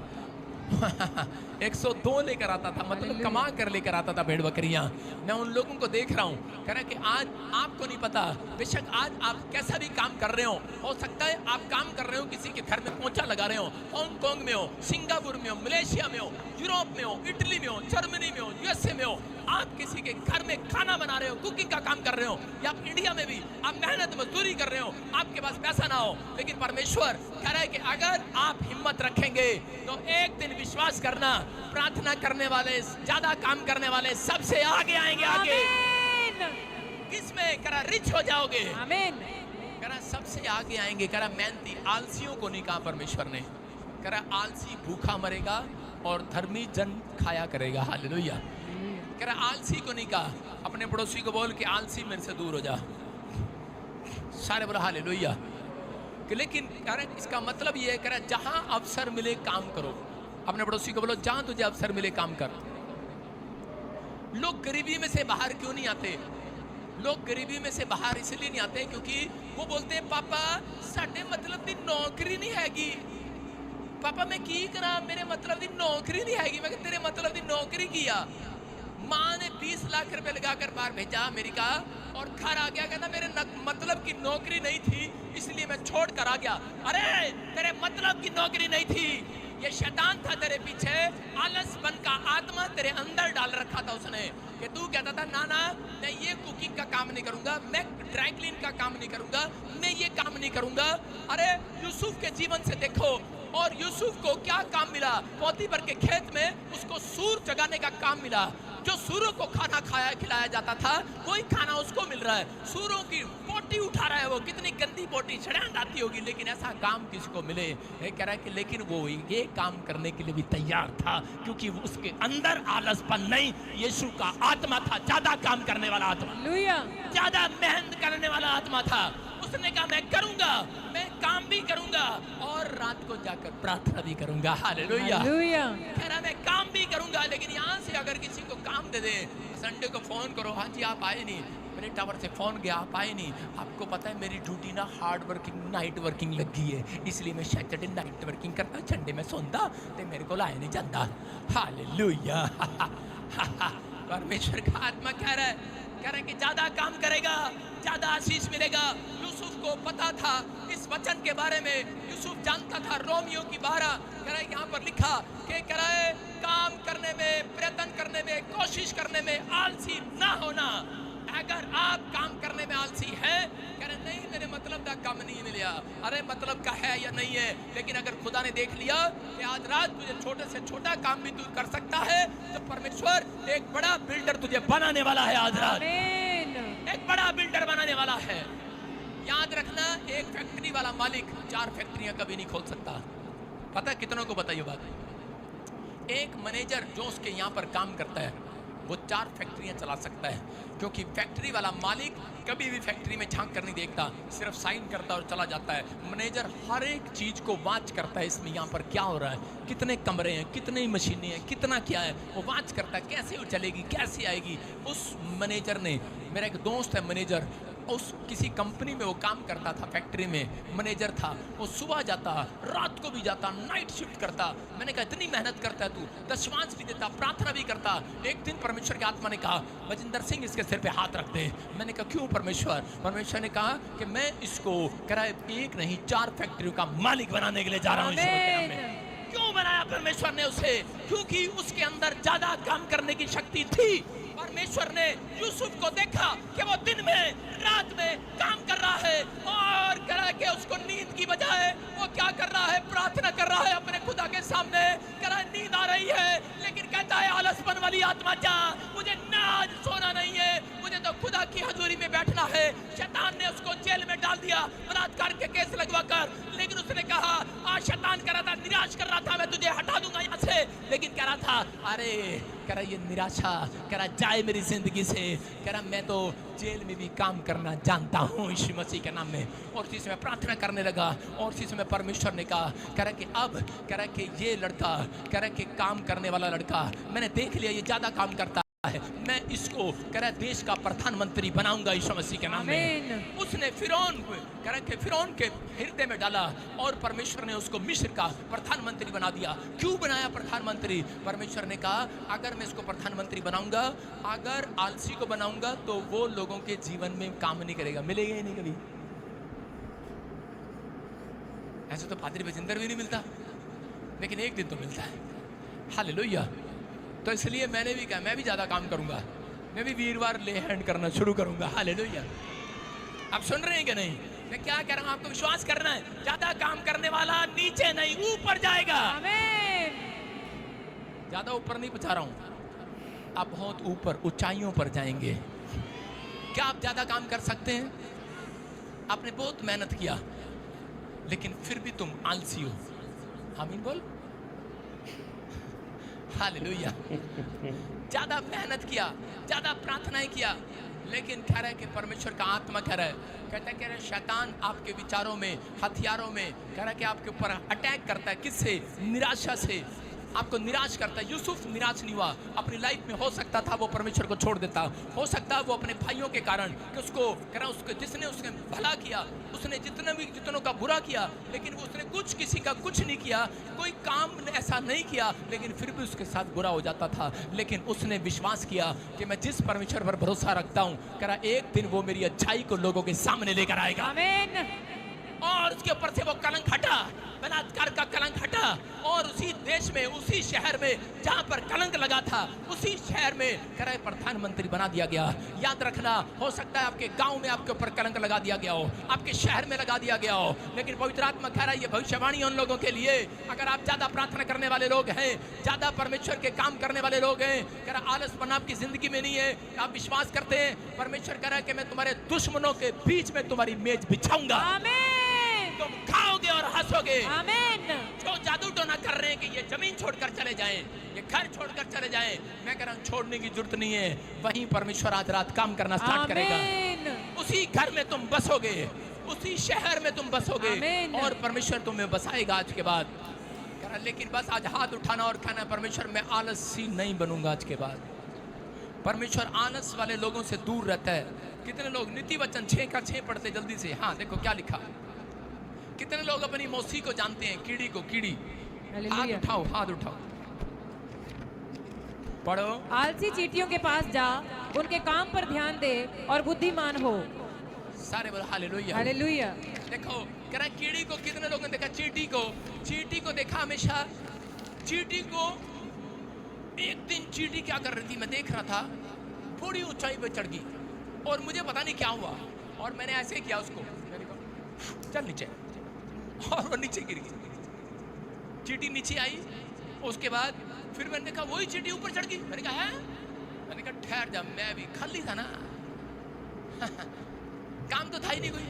102 लेकर आता था, मतलब कमा कर लेकर आता था भेड़ बकरियां। मैं उन लोगों को देख रहा हूं, कह रहा कि आज आपको नहीं पता, बेशक आज आप कैसा भी काम कर रहे हो सकता है आप काम कर रहे हो किसी के घर में पोंछा लगा रहे हो, हांगकांग में हो, सिंगापुर में हो, मलेशिया में हो, यूरोप में हो, इटली में हो, जर्मनी में हो, यूएसए में हो, आप किसी के घर में खाना बना रहे हो, कुकिंग का काम कर रहे हो, या आप इंडिया में भी आप मेहनत मजदूरी कर रहे हो, आपके पास पैसा ना हो, लेकिन परमेश्वर कह रहा है कि अगर आप हिम्मत रखेंगे तो एक दिन विश्वास करना, प्रार्थना करने वाले, ज्यादा काम करने वाले सबसे आगे आएंगे। आगे किसमें करा रिच हो जाओगे, आमीन। करा सबसे आगे आएंगे। करा मेहनती आलसियों को नहीं कहा परमेश्वर ने, करा आलसी भूखा मरेगा और धर्मी जन खाया करेगा। हालेलुया। कह रहा आलसी को नहीं कहा, अपने पड़ोसी को बोल के आलसी मेरे से दूर हो जा। सारे बोला हालेलुया। लेकिन कह रहा इसका मतलब ये है, कह रहा जहां अवसर मिले काम करो। अपने पड़ोसी को बोलो जहां तुझे अवसर मिले काम कर। लोग गरीबी में से बाहर क्यों नहीं आते? लोग गरीबी में से बाहर इसलिए नहीं आते क्योंकि वो बोलते हैं पापा साढ़े मतलब दी नौकरी नहीं हैगी। पापा मैं की करा, मेरे मतलब दी नौकरी नहीं हैगी। मैं तेरे मतलब दी नौकरी किया। माँ ने 20 लाख रुपए लगाकर बाहर भेजा अमेरिका और घर आ गया, कहता मेरे मतलब की नौकरी नहीं थी इसलिए मैं छोड़ कर आ गया। अरे तेरे मतलब की नौकरी नहीं थी, ये शैतान था तेरे पीछे, आलसपन का आत्मा तेरे अंदर डाल रखा था उसने, कि तू कहता था ना ना मैं ये कुकिंग का काम नहीं करूंगा, मैं ड्राई क्लीन का काम नहीं करूंगा, मैं ये काम नहीं करूंगा। अरे यूसुफ के जीवन से देखो, और यूसुफ को क्या काम मिला? पोतीफर के खेत में उसको सूर जगाने का काम मिला। जो सूरों को खाना खिलाया जाता था वही खाना उसको मिल रहा है। सूरों की बोटी उठा रहा है, वो कितनी गंदी बोटी छड़ांड आती होगी, लेकिन ऐसा काम किसको मिले? कह रहा है कि लेकिन वो ये काम करने के लिए भी तैयार था क्योंकि उसके अंदर आलसपन नहीं, यीशु का आत्मा था, ज्यादा काम करने वाला आत्मा, ज्यादा मेहनत करने वाला आत्मा था। उसने कहा मैं करूंगा, मैं काम भी करूंगा और रात को जाकर प्रार्थना भी करूंगा। हालेलुया। कह रहा मैं काम भी करूंगा, लेकिन यहाँ से अगर किसी को काम दे दे, संडे को फोन करो, हाँ जी आप आए नहीं, मेरे टावर से फोन गया आप आए नहीं, आपको पता है मेरी ड्यूटी ना हार्ड वर्किंग नाइट वर्किंग लगी है, इसलिए मैं सैटरडे नाइट वर्किंग करता, संडे में सोंदा ते मेरे को लाए नहीं जाता। हालेलुया। परमेश्वर का आत्मा कह रहा है कि ज्यादा काम करेगा ज्यादा आशीष मिलेगा। यूसुफ को पता था इस वचन के बारे में, यूसुफ जानता था रोमियो की 12 कह रहा है यहाँ पर लिखा कि कह रहा है काम करने में, प्रयत्न करने में, कोशिश करने में आलसी ना होना। अगर आप काम करने में आलसी हैं, कह रहे नहीं मेरे मतलब का काम नहीं मिला, अरे मतलब का है या नहीं है, लेकिन अगर खुदा ने देख लिया कि आज रात तुझे छोटे से छोटा काम भी तू कर सकता है, तो परमेश्वर एक बड़ा बिल्डर तुझे बनाने वाला है। आज रात एक बड़ा बिल्डर बनाने वाला है। याद रखना, एक फैक्ट्री वाला मालिक 4 फैक्ट्रियां कभी नहीं खोल सकता। पता कितनों को बताइए बात? एक मैनेजर जो उसके यहाँ पर काम करता है वो 4 फैक्ट्रियां चला सकता है, क्योंकि फैक्ट्री वाला मालिक कभी भी फैक्ट्री में झांक कर नहीं देखता, सिर्फ साइन करता और चला जाता है। मैनेजर हर एक चीज को वाच करता है, इसमें यहाँ पर क्या हो रहा है, कितने कमरे हैं, कितनी मशीनें हैं, कितना क्या है, वो वाच करता है, कैसे वो चलेगी, कैसे आएगी। उस मैनेजर ने, मेरा एक दोस्त है मैनेजर, उस किसी कंपनी में वो काम करता था, फैक्ट्री में मैनेजर था, वो सुबह जाता, रात को भी जाता, नाइट शिफ्ट करता। मैंने कहा इतनी मेहनत करता है तू, दशमांश भी देता, प्रार्थना भी करता। एक दिन परमेश्वर के आत्मा ने कहा बजिंदर सिंह इसके सिर पे हाथ रख दे। मैंने कहा क्यों परमेश्वर? परमेश्वर ने कहा कि मैं इसको करा एक नहीं 4 फैक्ट्रियों का मालिक बनाने के लिए जा रहा हूँ। क्यों बनाया परमेश्वर ने उसे? क्योंकि उसके अंदर ज्यादा काम करने की शक्ति थी। परमेश्वर ने यूसुफ को देखा कि वो दिन में रात में काम कर रहा है, और करा के उसको नींद की बजाय वो क्या कर रहा है, प्रार्थना कर रहा है अपने खुदा के सामने। करा नींद आ रही है, लेकिन कहता है आलसपन वाली आत्मा जा, मुझे ना आज सोना नहीं है, मुझे तो खुदा की हजूरी में बैठना है। शैतान ने उसको जेल में डाल दिया। बलात्कार के केस लगवा कर, लेकिन उसने कहा आज शैतान कह रहा था, निराश कर रहा था, मैं तुझे हटा दूंगा यहाँ से, लेकिन कह रहा था अरे कह रहा ये निराशा कह रहा जाए मेरी जिंदगी से, कह रहा मैं तो जेल में भी काम करना जानता हूँ यीशु मसीह के नाम में। और उसी समय प्रार्थना करने लगा और उसी समय परमेश्वर ने कहा कह रहा कि अब कह रहा कि ये लड़का कह रहा कि काम करने वाला लड़का मैंने देख लिया, ये ज्यादा काम करता है, मैं इसको कह रहा देश का प्रधानमंत्री बनाऊंगा यीशु मसीह के नाम में। उसने फिरौन कह रहा कि फिरौन के हृदय में डाला और परमेश्वर ने उसको मिस्र का प्रधानमंत्री बना दिया। क्यों बनाया प्रधानमंत्री? परमेश्वर ने कहा अगर मैं इसको प्रधानमंत्री बनाऊंगा, अगर आलसी को बनाऊंगा तो वो लोगों के जीवन में काम नहीं करेगा, मिलेगा ही नहीं कभी। ऐसे तो पादरी बजिंदर भी नहीं मिलता, लेकिन एक दिन तो मिलता है। हालेलुया। तो इसलिए मैंने भी कहा मैं भी ज्यादा काम करूंगा, मैं भी वीरवार ले हैंड करना शुरू करूंगा। हालेलुया। आप सुन रहे हैं कि नहीं? मैं क्या कह रहा हूं, आपको विश्वास करना है, ज्यादा काम करने वाला नीचे नहीं ऊपर जाएगा। आमीन। ज्यादा ऊपर नहीं बचा रहा हूं, आप बहुत ऊपर ऊंचाइयों पर जाएंगे। क्या आप ज्यादा काम कर सकते हैं? आपने बहुत मेहनत किया लेकिन फिर भी तुम आलसी हो। आमीन बोल। हालेलुया। ज्यादा मेहनत किया, ज्यादा प्रार्थनाएं किया, लेकिन कह रहा है कि परमेश्वर का आत्मा कह रहा है, कहता है शैतान आपके विचारों में, हथियारों में कह रहा है कि आपके ऊपर अटैक करता है। किससे? निराशा से आपको निराश करता है। यूसुफ निराश नहीं हुआ अपनी लाइफ में। हो सकता था वो परमेश्वर को छोड़ देता, हो सकता है वो अपने भाइयों के कारण कि उसको कह रहा उसको जिसने उसने भला किया, उसने जितनों का बुरा किया, लेकिन उसने कुछ किसी का कुछ नहीं किया, कोई काम ऐसा नहीं किया, लेकिन फिर भी उसके साथ बुरा हो जाता था। लेकिन उसने विश्वास किया कि मैं जिस परमेश्वर पर भरोसा रखता हूँ, कह रहा एक दिन वो मेरी अच्छाई को लोगों के सामने लेकर आएगा। आमीन। और उसके ऊपर से वो कलंक हटा, बलात्कार का कलंक हटा, और उसी देश में, उसी शहर में जहां पर कलंक लगा था, उसी शहर में कह रहा है प्रधानमंत्री बना दिया गया। याद रखना, हो सकता है आपके गांव में आपके ऊपर कलंक लगा दिया गया हो, आपके शहर में लगा दिया गया हो, लेकिन पवित्र आत्मा कह रहा है ये भविष्यवाणी उन लोगों के लिए, अगर आप ज्यादा प्रार्थना करने वाले लोग हैं, ज्यादा परमेश्वर के काम करने वाले लोग हैं, कह रहा आलसपन आपकी जिंदगी में नहीं है, आप विश्वास करते हैं, परमेश्वर कह रहा है कि मैं तुम्हारे दुश्मनों के बीच में तुम्हारी मेज बिछाऊंगा। आमीन। तुम खाओगे और हंसोगे। आमीन। जो जादू टोना कर रहे हैं कि ये जमीन छोड़कर चले जाएं, ये घर छोड़कर चले जाएं, मैं कह रहा हूं छोड़ने की जरूरत नहीं है। वहीं परमेश्वर आज रात काम करना स्टार्ट करेगा। उसी घर में तुम बसोगे, उसी शहर में तुम बसोगे, और परमेश्वर तुम्हें बसाएगा आज के बाद। कह रहा लेकिन बस आज हाथ उठाना और कहना परमेश्वर मैं आलसी नहीं बनूंगा आज के बाद। परमेश्वर आलस वाले लोगों से दूर रहता है। कितने लोग नीति वचन 6 का 6 पढ़ते जल्दी से? हाँ देखो क्या लिखा। कितने लोग अपनी मौसी को जानते हैं, कीड़ी को? कीड़ी। हाथ उठाओ, हाथ उठाओ, पढ़ो। आलसी चींटियों के पास जा, उनके काम पर ध्यान दे और बुद्धिमान हो। सारे बोलो हालेलुया। हालेलुया। देखो कह रहा कीड़ी को कितने लोगों ने देखा? चींटी को, चींटी को देखा हमेशा। चींटी को एक दिन चींटी क्या कर रही थी, मैं देख रहा था, थोड़ी ऊंचाई पे चढ़ गई और मुझे पता नहीं क्या हुआ, और मैंने ऐसे किया उसको, मैंने कहा चल नीचे, और वो नीचे गिर गई। चींटी नीचे आई, उसके बाद फिर मैंने कहा वही चींटी ऊपर चढ़ गई। मैंने कहा है? मैंने कहा ठहर जा, मैं भी खाली था ना काम तो था ही नहीं कोई।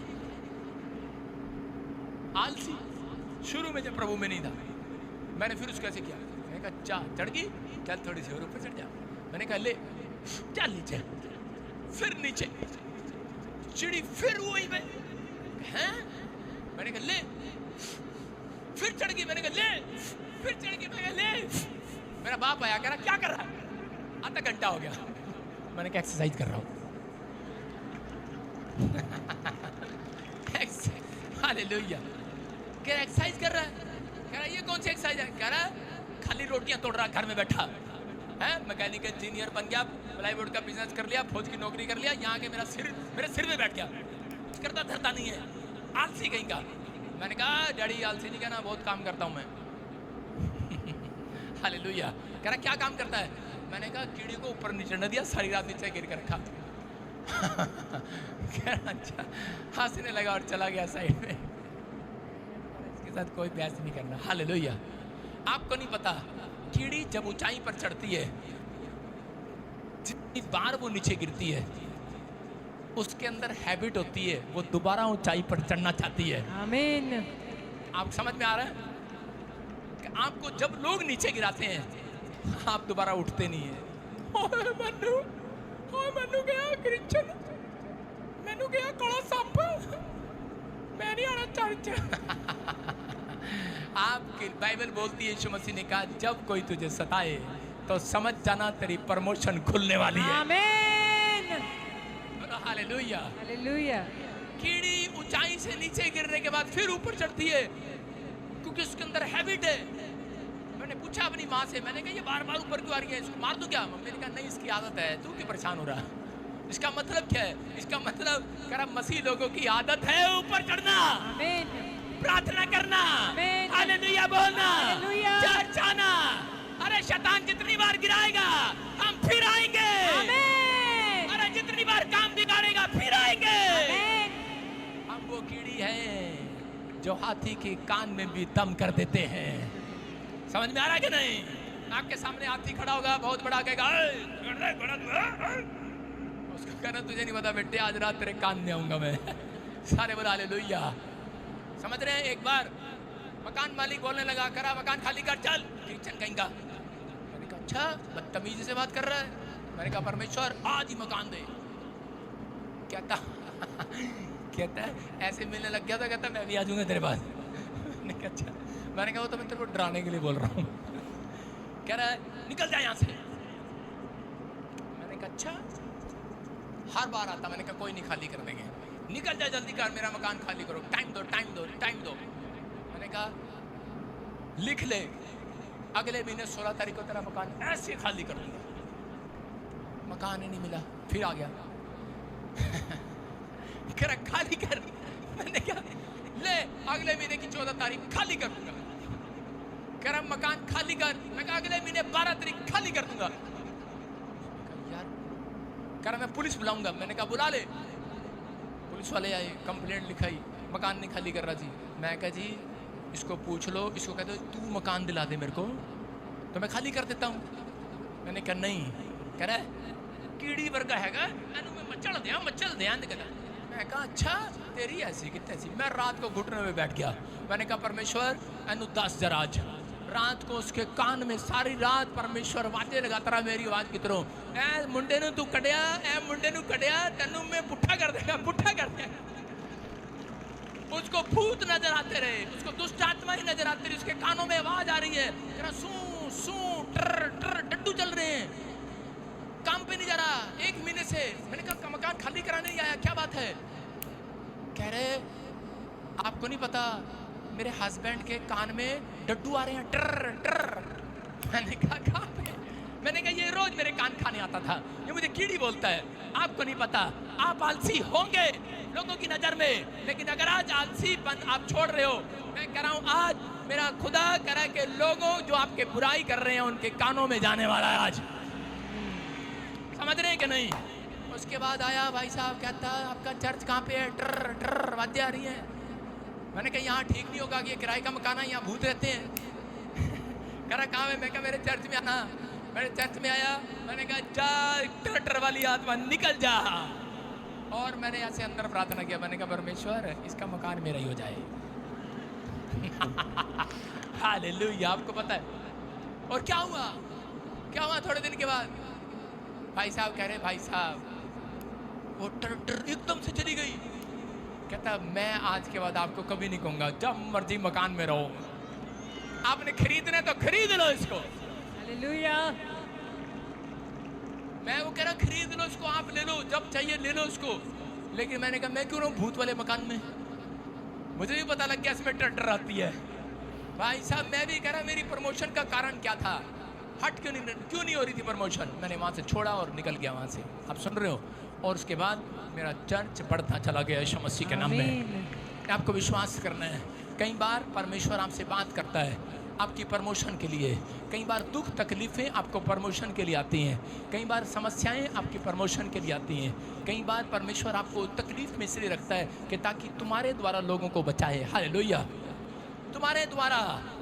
आलसी शुरू में जब प्रभु में नहीं था, मैंने फिर उसको ऐसे किया, मैंने कहा जा, चढ़ गई, चल थोड़ी सी और ऊपर चढ़ जा। मैंने कहा ले चल नीचे, फिर नीचे, चिड़ी फिर वही पे हैं। मैंने कहा ले, फिर चढ़ गई। मैंने कहा ले, फिर चढ़ गई। मैंने कहा ले। मेरा बाप आया, कह रहा क्या कर रहा है? आधा घंटा हो गया। मैंने कहा एक्सरसाइज कर रहा हूँ हालेलुया। कह रहा एक्सरसाइज कर रहा है। कह रहा ये कौन सी एक्सरसाइज है? कह रहा खाली रोटियां तोड़ रहा घर में बैठा है, मैकेनिकल इंजीनियर बन गया, प्लाईवुड का बिजनेस कर लिया, फौज की नौकरी कर लिया, यहाँ के मेरे सिर में बैठ गया, कुछ करता धरता नहीं है, आलसी कहीं का। मैंने कहा डैडी आलसी नहीं कहना, बहुत काम करता हूँ मैं हालेलुया। कह रहा क्या काम करता है? मैंने कहा कीड़ी को ऊपर नीचे न दिया, सारी रात नीचे गिर कर रखा कह रहा अच्छा, हंसने लगा और चला गया साइड में। इसके साथ कोई बहस नहीं करना। हालेलुया। आपको नहीं पता कीड़ी जब ऊंचाई पर चढ़ती है, जितनी बार वो नीचे गिरती है, उसके अंदर हैबिट होती है, वो दोबारा ऊंचाई पर चढ़ना चाहती है। आमीन। आप समझ में आ रहा है कि आपको जब लोग नीचे गिराते हैं, आप दोबारा उठते नहीं है। मनु गया क्रिश्चियन, मैनू गया काला सप, मैं नहीं आना चर्च। आपकी बाइबल बोलती है, यीशु मसीह ने कहा जब कोई तुझे सताए तो समझ जाना तेरी प्रमोशन खुलने वाली है। आमीन। हालेलुया। हालेलुया। कीड़ी ऊंचाई से नीचे गिरने के बाद फिर ऊपर चढ़ती है, क्योंकि उसके अंदर हैबिट है। मैंने पूछा अपनी माँ से, मैंने कहा ये बार बार ऊपर क्यों आ रही है, इसको मार दूं क्या? मम्मी ने कहा नहीं, इसकी आदत है, तू क्यों परेशान हो रहा? इसका मतलब क्या है? इसका मतलब करा मसीह लोगों की आदत है ऊपर चढ़ना, आमीन। प्रार्थना करना, आमीन। हालेलुया बोलना, हालेलुया। चर्च आना। अरे शैतान जितनी बार गिराएगा हम फिर आएंगे। आमीन। अरे जितनी बार काम बिगाड़ेगा फिर आएंगे। आमीन। हम वो कीड़ी हैं जो हाथी के कान में भी दम कर देते हैं। समझ में आ रहा है कि नहीं? आपके सामने हाथी खड़ा होगा, बहुत बड़ा, कहेगा उसको कहना तुझे नहीं पता बेटे, आज रात तेरे कान में आऊंगा मैं। सारे बोला हालेलुया। समझ रहे हैं? एक बार मकान मालिक बोलने लगा, करा मकान खाली कर, चल। किचन कहेगा, मैंने कहा अच्छा, बदतमीजी से बात कर रहा है। मैंने कहा परमेश्वर आज ही मकान दे। कहता कहता है ऐसे मिलने लग गया था, कहता मैं भी आ जाऊंगा तेरे पास। मैंने कहा अच्छा। मैंने कहा वो तो मैं तेरे को डराने के लिए बोल रहा हूँ। कह रहा है निकल जाए यहाँ से। मैंने कहा अच्छा। हर बार आता, मैंने कहा कोई नहीं, खाली कर देंगे, निकल जाए जल्दी कर, मेरा मकान खाली करो, टाइम दो टाइम दो टाइम दो। मैंने कहा लिख ले, अगले महीने 16 तारीख को तेरा मकान ऐसे खाली कर दूंगा। मकान ही नहीं मिला, फिर आ गया। कह रहा खाली कर। मैंने कहा ले, अगले महीने की 14 तारीख खाली कर दूंगा। कह रहा मकान खाली कर। मैं कहा अगले महीने 12 तारीख खाली कर दूंगा। यार कह रहा मैं पुलिस बुलाऊंगा। मैंने कहा बुला ले। पुलिस वाले आए, कंप्लेंट लिखाई, मकान नहीं खाली कर रहा जी। मैं कहा जी इसको पूछ लो, इसको कह दो तू मकान दिला दे मेरे को तो मैं खाली कर देता हूँ। मैंने कहा नहीं। कह रहा है कीड़ी वर्गा हैगा, मैं मचल दिया ध्यान देगा। मैं कहा अच्छा तेरी ऐसी कि तैसी। मैं रात को घुटने में बैठ गया। मैंने कहा परमेश्वर एनु 10 जरा आज रात को उसके कान में सारी रात परमेश्वर वाजे लगाता रहा मेरी आवाज की तरह, ए मुंडे नु तू कटिया, ए मुंडे नु कटिया, तेनू मैं पुट्ठा कर देगा, पुट्ठा कर देगा। उसको भूत नजर आते रहे, उसको दुष्ट आत्मा ही नजर आती रही, उसके कानों में आवाज आ रही है, सू सू टर टर डड्डू चल रहे हैं, काम पे नहीं जा रहा 1 महीने से। मैंने कहा मकान खाली कराने नहीं आया, क्या बात है? कह रहे आपको नहीं पता मेरे हस्बैंड के कान में डड्डू आ रहे हैं, टर टर। मैंने कहा कहाँ पे? मैंने कहा ये रोज मेरे कान खाने आता था, ये मुझे कीड़ी बोलता है। आपको नहीं पता, आप आलसी होंगे लोगों की नजर में, लेकिन अगर आज आलसीपन आप छोड़ रहे हो, मैं कह रहा हूँ आज मेरा खुदा कह रहा है कि लोगों जो आपके बुराई कर रहे हैं उनके कानों में जाने वाला है आज। समझ रहे हैं कि नहीं? उसके बाद आया भाई साहब, कहता आपका चर्च कहाँ पे है? टर टर आवाजें आ रही हैं। मैंने कहा यहाँ ठीक नहीं होगा कि ये किराए का मकान है, यहाँ भूत रहते हैं। कह रहा कहाँ है? मैं कहा मेरे चर्च में आना। मेरे चर्च में आया, मैंने कहा जा टर टर वाली आत्मा निकल जा। और मैंने ऐसे अंदर प्रार्थना किया, मैंने कहा परमेश्वर इसका मकान मेरा ही हो जाए। हालेलुया। आपको पता है और क्या हुआ? क्या हुआ? थोड़े दिन के बाद भाई साहब कह रहे भाई साहब वो टर टर एकदम से चली गई। कहता मैं आज के बाद आपको कभी नहीं कहूंगा, जब मर्जी मकान में रहो, आपने खरीदना तो खरीद लो इसको। हालेलुया। मैं वो कह रहा खरीद लो इसको, आप ले लो, जब चाहिए ले लो इसको। लेकिन मैंने कहा मैं क्यों रहूं भूत वाले मकान में? मुझे भी पता लग गया इसमें टर टर आती है। भाई साहब मैं भी कह रहा मेरी प्रमोशन का कारण क्या था? हट क्यों नहीं हो रही थी प्रमोशन? मैंने वहाँ से छोड़ा और निकल गया वहाँ से। आप सुन रहे हो? और उसके बाद मेरा चर्च बढ़ता चला गया यीशु मसीह के नाम में। आपको विश्वास करना है। कई बार परमेश्वर आपसे बात करता है आपकी प्रमोशन के लिए। कई बार दुख तकलीफ़ें आपको प्रमोशन के लिए आती हैं, कई बार समस्याएं आपकी प्रमोशन के लिए आती हैं, कई बार परमेश्वर आपको तकलीफ में इसलिए रखता है कि ताकि तुम्हारे द्वारा लोगों को बचाए। हालेलुया। तुम्हारे द्वारा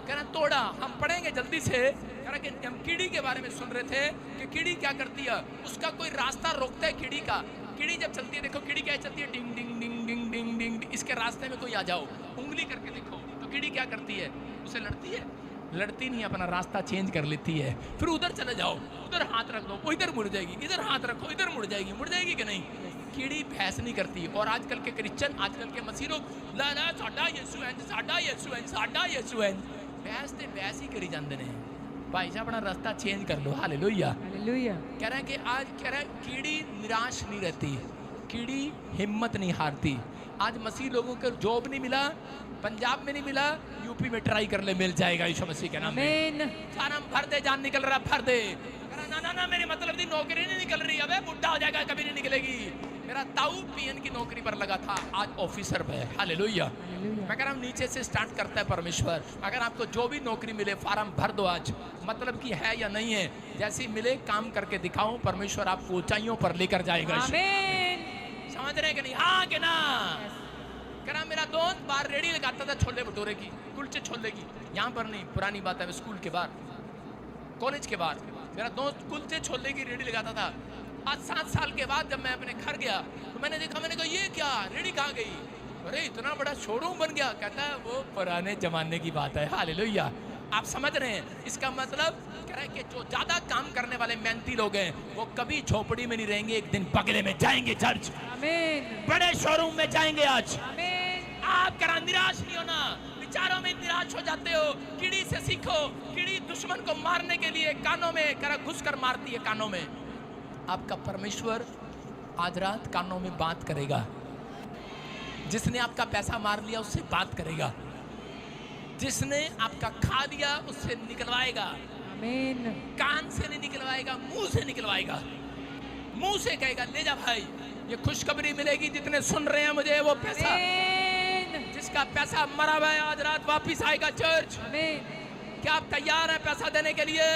कहना तोड़ा। हम पढ़ेंगे जल्दी से। कहना कि हम कीड़ी के बारे में सुन रहे थे कि कीड़ी क्या करती है, उसका कोई रास्ता रोकता है कीड़ी का कीड़ी जब चलती है, देखो कीड़ी क्या चलती है, डिंग डिंग डिंग डिंग डिंग डिंग। इसके रास्ते में कोई आ जाओ, उंगली करके देखो तो कीड़ी क्या करती है, उसे लड़ती है? लड़ती नहीं, अपना रास्ता चेंज कर लेती है। फिर उधर चले जाओ, उधर हाथ रख दो, वो इधर मुड़ जाएगी, इधर हाथ रखो, इधर मुड़ जाएगी कि नहीं? कीड़ी बहस नहीं करती। और आजकल के क्रिश्चियन, आजकल के मसीह लोग ला ला साडा यीशु है, साडा यीशु है, साडा यीशु है, बहस ही करी जाते हैं। भाई साहब अपना रास्ता चेंज कर लो। Hallelujah, hallelujah. कह रहे हैं कि आज कह रहे हैं कीड़ी निराश नहीं रहती, कीड़ी हिम्मत नहीं हारती। आज मसीह लोगों को जॉब नहीं मिला, पंजाब में नहीं मिला, यूपी में ट्राई कर ले, मिल जाएगा यीशु मसीह के नाम में। फार्म भर दे, जान निकल रहा भर दे। ना ना ना मेरी मतलब थी नौकरी नहीं निकल रही, अबे बुढ़ा हो जाएगा कभी नहीं निकलेगी। मेरा ताऊ पीएन की नौकरी पर लगा था, आज ऑफिसर पे। हालेलुया। मैं कह रहा हूँ नीचे से स्टार्ट करता है परमेश्वर। अगर आपको जो भी नौकरी मिले फार्म भर दो आज, मतलब कि है या नहीं है, जैसी मिले काम करके दिखाओ, परमेश्वर आपको ऊंचाइयों पर लेकर जाएगा। आमीन। समझ रहे कि नहीं? हाँ कि ना? कह रहा मेरा दोस्त बाहर रेडी लगाता था छोले भटूरे की, कुलचे छोले की। यहाँ पर नहीं, पुरानी बात है, स्कूल के बाहर, कॉलेज के बाहर मेरा दोस्त कुलचे छोले की रेडी लगाता था। आज 7 साल के बाद जब मैं अपने घर गया तो मैंने देखा, मैंने कहा ये क्या रेडी कहाँ गई? अरे इतना बड़ा शोरूम बन गया। कहता है वो पुराने जमाने की बात है। हालेलुया। आप समझ रहे हैं? इसका मतलब कह रहा है कि जो ज्यादा काम करने वाले मेहनती लोग हैं वो कभी झोपड़ी में नहीं रहेंगे, एक दिन बगले में जाएंगे चर्च, आमीन। बड़े शोरूम में जाएंगे आज। आमीन। आप करा निराश नहीं होना, विचारों में निराश हो जाते हो, कीड़ी से सीखो। कीड़ी दुश्मन को मारने के लिए कानों में करा घुस कर मारती है, कानों में। आपका परमेश्वर आज रात कानों में बात करेगा। जिसने आपका पैसा मार लिया उससे बात करेगा, जिसने आपका खा लिया उससे निकलवाएगा। आमीन। कान से नहीं निकलवाएगा, मुंह से निकलवाएगा। मुंह से कहेगा ले जा भाई, ये खुशखबरी मिलेगी जितने सुन रहे हैं मुझे, वो पैसा जिसका पैसा मरा हुआ है आज रात वापिस आएगा चर्च। आमीन। क्या आप तैयार हैं पैसा देने के लिए?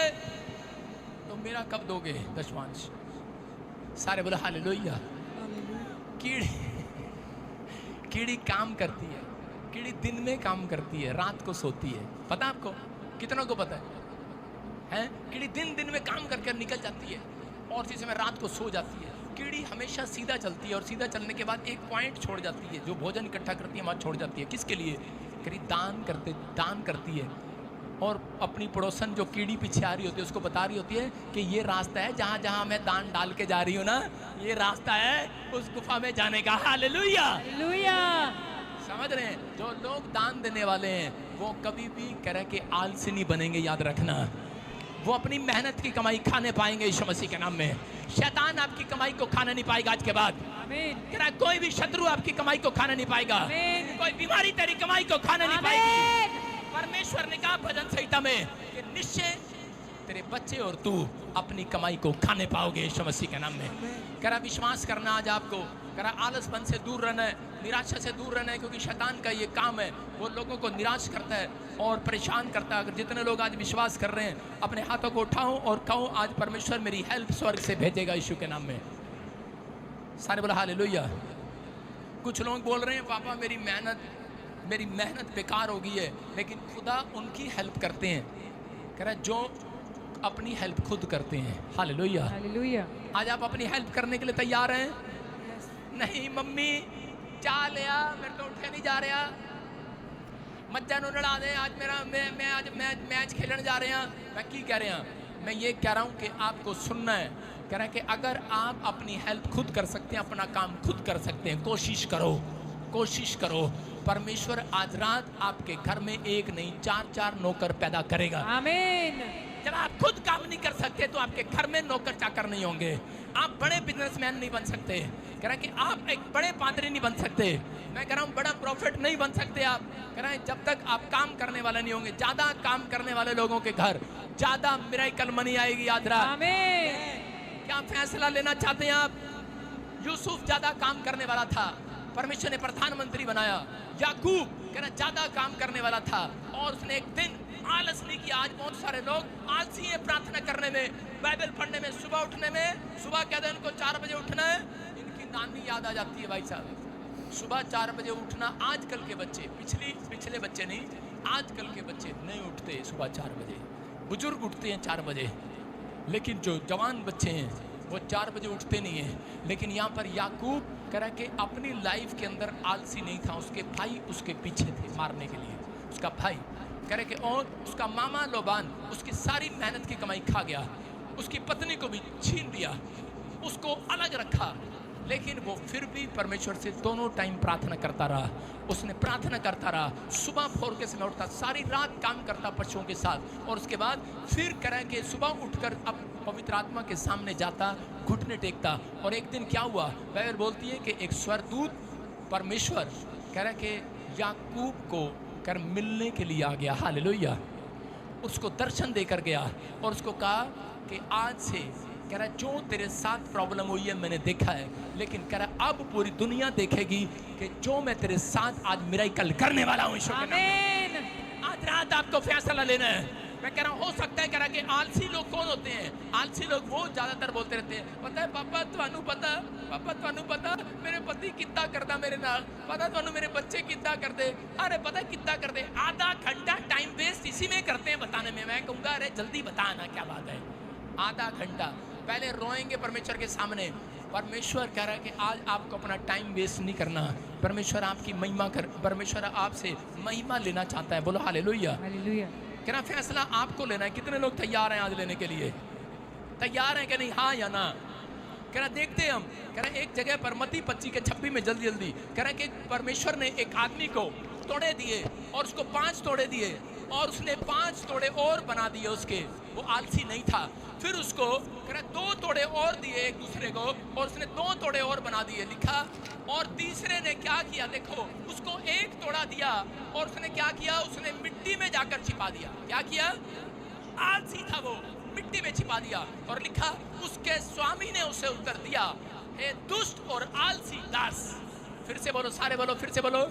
तो मेरा कब दोगे दशमांश? सारे बोले हालेलुया। कीड़ी काम करती है, कीड़ी दिन में काम करती है, रात को सोती है। पता आपको? कितनों को पता है? कीड़ी दिन में काम करके निकल जाती है और जिस समय रात को सो जाती है। कीड़ी हमेशा सीधा चलती है और सीधा चलने के बाद एक पॉइंट छोड़ जाती है, जो भोजन इकट्ठा करती है वहाँ छोड़ जाती है। किसके लिए? कीड़ी दान करती है और अपनी पड़ोसन जो कीड़ी पीछे आ रही होती है उसको बता रही होती है कि ये रास्ता है, जहाँ जहाँ मैं दान डाल के जा रही हूँ ना, ये रास्ता है उस गुफा में जाने का। हालेलुया। हालेलुया। समझ रहे हैं? जो लोग दान देने वाले हैं वो कभी भी कह रहे कि आलसी नहीं बनेंगे, याद रखना। वो अपनी मेहनत की कमाई खाने पाएंगे यीशु मसीह के नाम में। शैतान आपकी कमाई को खाने नहीं पाएगा आज के बाद। आमीन। कह रहा है कोई भी शत्रु आपकी कमाई को खाने नहीं पाएगा। आमीन। कोई बीमारी तेरी कमाई को खाने नहीं पाएगी। परमेश्वर ने कहा भजन संहिता में कि निश्चय तेरे बच्चे और तू अपनी कमाई को खाने पाओगे यीशु मसीह के नाम में। कह रहा विश्वास करना आज आपको, कह रहा आलसपन से दूर रहना है, निराशा से दूर रहना है, क्योंकि शैतान का ये काम है, वो लोगों को निराश करता है और परेशान करता है। अगर जितने लोग आज विश्वास कर रहे हैं अपने हाथों को उठाओ और कहो आज परमेश्वर मेरी हेल्प स्वर्ग से भेजेगा यीशु के नाम में। सारे बोला हालेलुया। कुछ लोग बोल रहे हैं पापा मेरी मेहनत बेकार हो गई है, लेकिन खुदा उनकी हेल्प करते हैं। कह रहा जो अपनी हेल्प खुद करते हैं। हालेलुया। हालेलुया। आज आप अपनी हेल्प करने के लिए तैयार हैं? नहीं मम्मी चाह लिया, मेरे तो उठे नहीं जा रहा, मज्जा नु लड़ा दे आज मेरा मैं आज मैच खेलने जा रहे हैं। मैं की कह रहे हैं? मैं ये कह रहा हूँ कि आपको सुनना है। कह रहा है कि अगर आप अपनी हेल्प खुद कर सकते हैं, अपना काम खुद कर सकते हैं, कोशिश करो। परमेश्वर आज रात आपके घर में एक नहीं 4 नौकर पैदा करेगा। आमीन। जब आप खुद काम नहीं कर सकते तो आपके घर में नौकर चाकर नहीं होंगे। आप बड़े बिजनेसमैन नहीं बन सकते। कह रहा है कि आप एक बड़े पादरी नहीं बन सकते। मैं कह रहा हूँ बड़ा प्रॉफिट नहीं बन सकते आप। कह रहा है जब तक आप काम करने वाले नहीं होंगे। ज्यादा काम करने वाले लोगों के घर ज्यादा मिरेकल मनी आएगी आज रात। आमीन। क्या फैसला लेना चाहते हैं आप? यूसुफ ज्यादा काम करने वाला था, परमेश्वर ने प्रधानमंत्री बनाया। याकूब कह रहा ज्यादा काम करने वाला था और उसने एक दिन आलस नहीं किया। आज बहुत सारे लोग आलसी हैं प्रार्थना करने में, बाइबल पढ़ने में, सुबह उठने में। सुबह कहते हैं उनको 4 बजे उठना है, इनकी नानी याद आ जाती है भाई साहब। सुबह 4 बजे उठना आजकल के बच्चे, पिछले बच्चे नहीं, आजकल के बच्चे नहीं उठते सुबह 4 बजे। बुजुर्ग उठते हैं 4 बजे, लेकिन जो जवान बच्चे हैं वो 4 बजे उठते नहीं है। लेकिन यहाँ पर याकूब कह रहा है कि अपनी लाइफ के अंदर आलसी नहीं था, उसके भाई उसके पीछे थे मारने के लिए। उसका भाई कह रहे कि और उसका मामा लोबान उसकी सारी मेहनत की कमाई खा गया, उसकी पत्नी को भी छीन दिया, उसको अलग रखा। लेकिन वो फिर भी परमेश्वर से दोनों टाइम प्रार्थना करता रहा। उसने प्रार्थना करता रहा, सुबह भोर के समय उठता, सारी रात काम करता पशुओं के साथ, और उसके बाद फिर करें कि सुबह उठकर अब पवित्र आत्मा के सामने जाता, घुटने टेकता। और एक दिन क्या हुआ, बाइबल बोलती है कि एक स्वर्गदूत परमेश्वर कह रहा कि याकूब को कर मिलने के लिए आ गया। हालेलुया। उसको दर्शन देकर गया और उसको कहा कि आज से कह रहा जो तेरे साथ प्रॉब्लम हुई है मैंने देखा है, लेकिन कह रहा अब पूरी दुनिया देखेगी कि जो मैं तेरे साथ आज मिराकल करने वाला हूँ। आमीन। आज रात आपको फैसला लेना है। मैं कह रहा हूँ हो सकता है कह रहा कि आलसी लोग कौन होते हैं? आलसी लोग वो ज्यादातर बोलते रहते हैं, पता है पापा ਤੁਹਾਨੂੰ पता मेरे पति कितना करता मेरे नाल, पता ਤੁਹਾਨੂੰ मेरे बच्चे कितना करते, अरे पता कितना करते। आधा घंटा टाइम वेस्ट इसी में करते हैं बताने में। मैं कहूँगा अरे जल्दी बताना क्या बात है। आधा घंटा पहले रोएंगे परमेश्वर के सामने। परमेश्वर कह रहा है कि आज आपको अपना टाइम वेस्ट नहीं करना। परमेश्वर आपकी महिमा कर, परमेश्वर आपसे महिमा लेना चाहता है। बोलो हालेलुया। हालेलुया। कह रहा फैसला आपको लेना है। कितने लोग तैयार हैं आज लेने के लिए? तैयार हैं कि नहीं? हाँ या ना? कह रहा देखते हम। कह रहा एक जगह पर मत्ती 25:26 में जल्दी जल्दी कह रहा कि परमेश्वर ने एक आदमी को तोड़े दिए और उसको 5 तोड़े दिए और उसने 5 तोड़े और बना दिए उसके। वो आलसी नहीं था। फिर उसको कह रहा 2 तोड़े और दिए एक दूसरे को और उसने 2 तोड़े और बना दिए। लिखा और तीसरे ने क्या किया, देखो उसको 1 तोड़ा दिया और उसने क्या किया, उसने मिट्टी में जाकर छिपा दिया। क्या किया? आलसी था वो, मिट्टी में छिपा दिया। और लिखा उसके स्वामी ने उसे उत्तर दिया, हे दुष्ट और आलसी दास। फिर से बोलो, सारे बोलो, फिर से बोलो,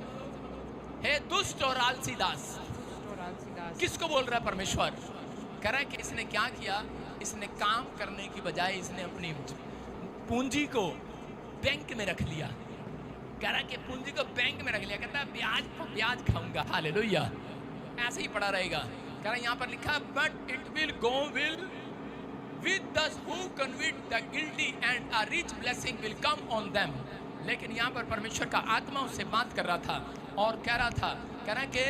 हे दुष्ट और आलसी दास। किसको बोल रहा है? परमेश्वर कह रहा है कि इसने क्या किया, इसने काम करने की बजाय इसने अपनी पूंजी को बैंक में रख लिया। कह रहा है कि पूंजी को बैंक में रख लिया। कहता है ब्याज खाऊंगा। हालेलुया। ऐसे ही पड़ा रहेगा। कह रहा है यहाँ पर लिखा but it will go will with those who convict the guilty and a rich blessing will come on them। लेकिन यहाँ पर परमेश्वर का आत्मा उससे बात कर रहा था और कह रहा था, कह रहा कि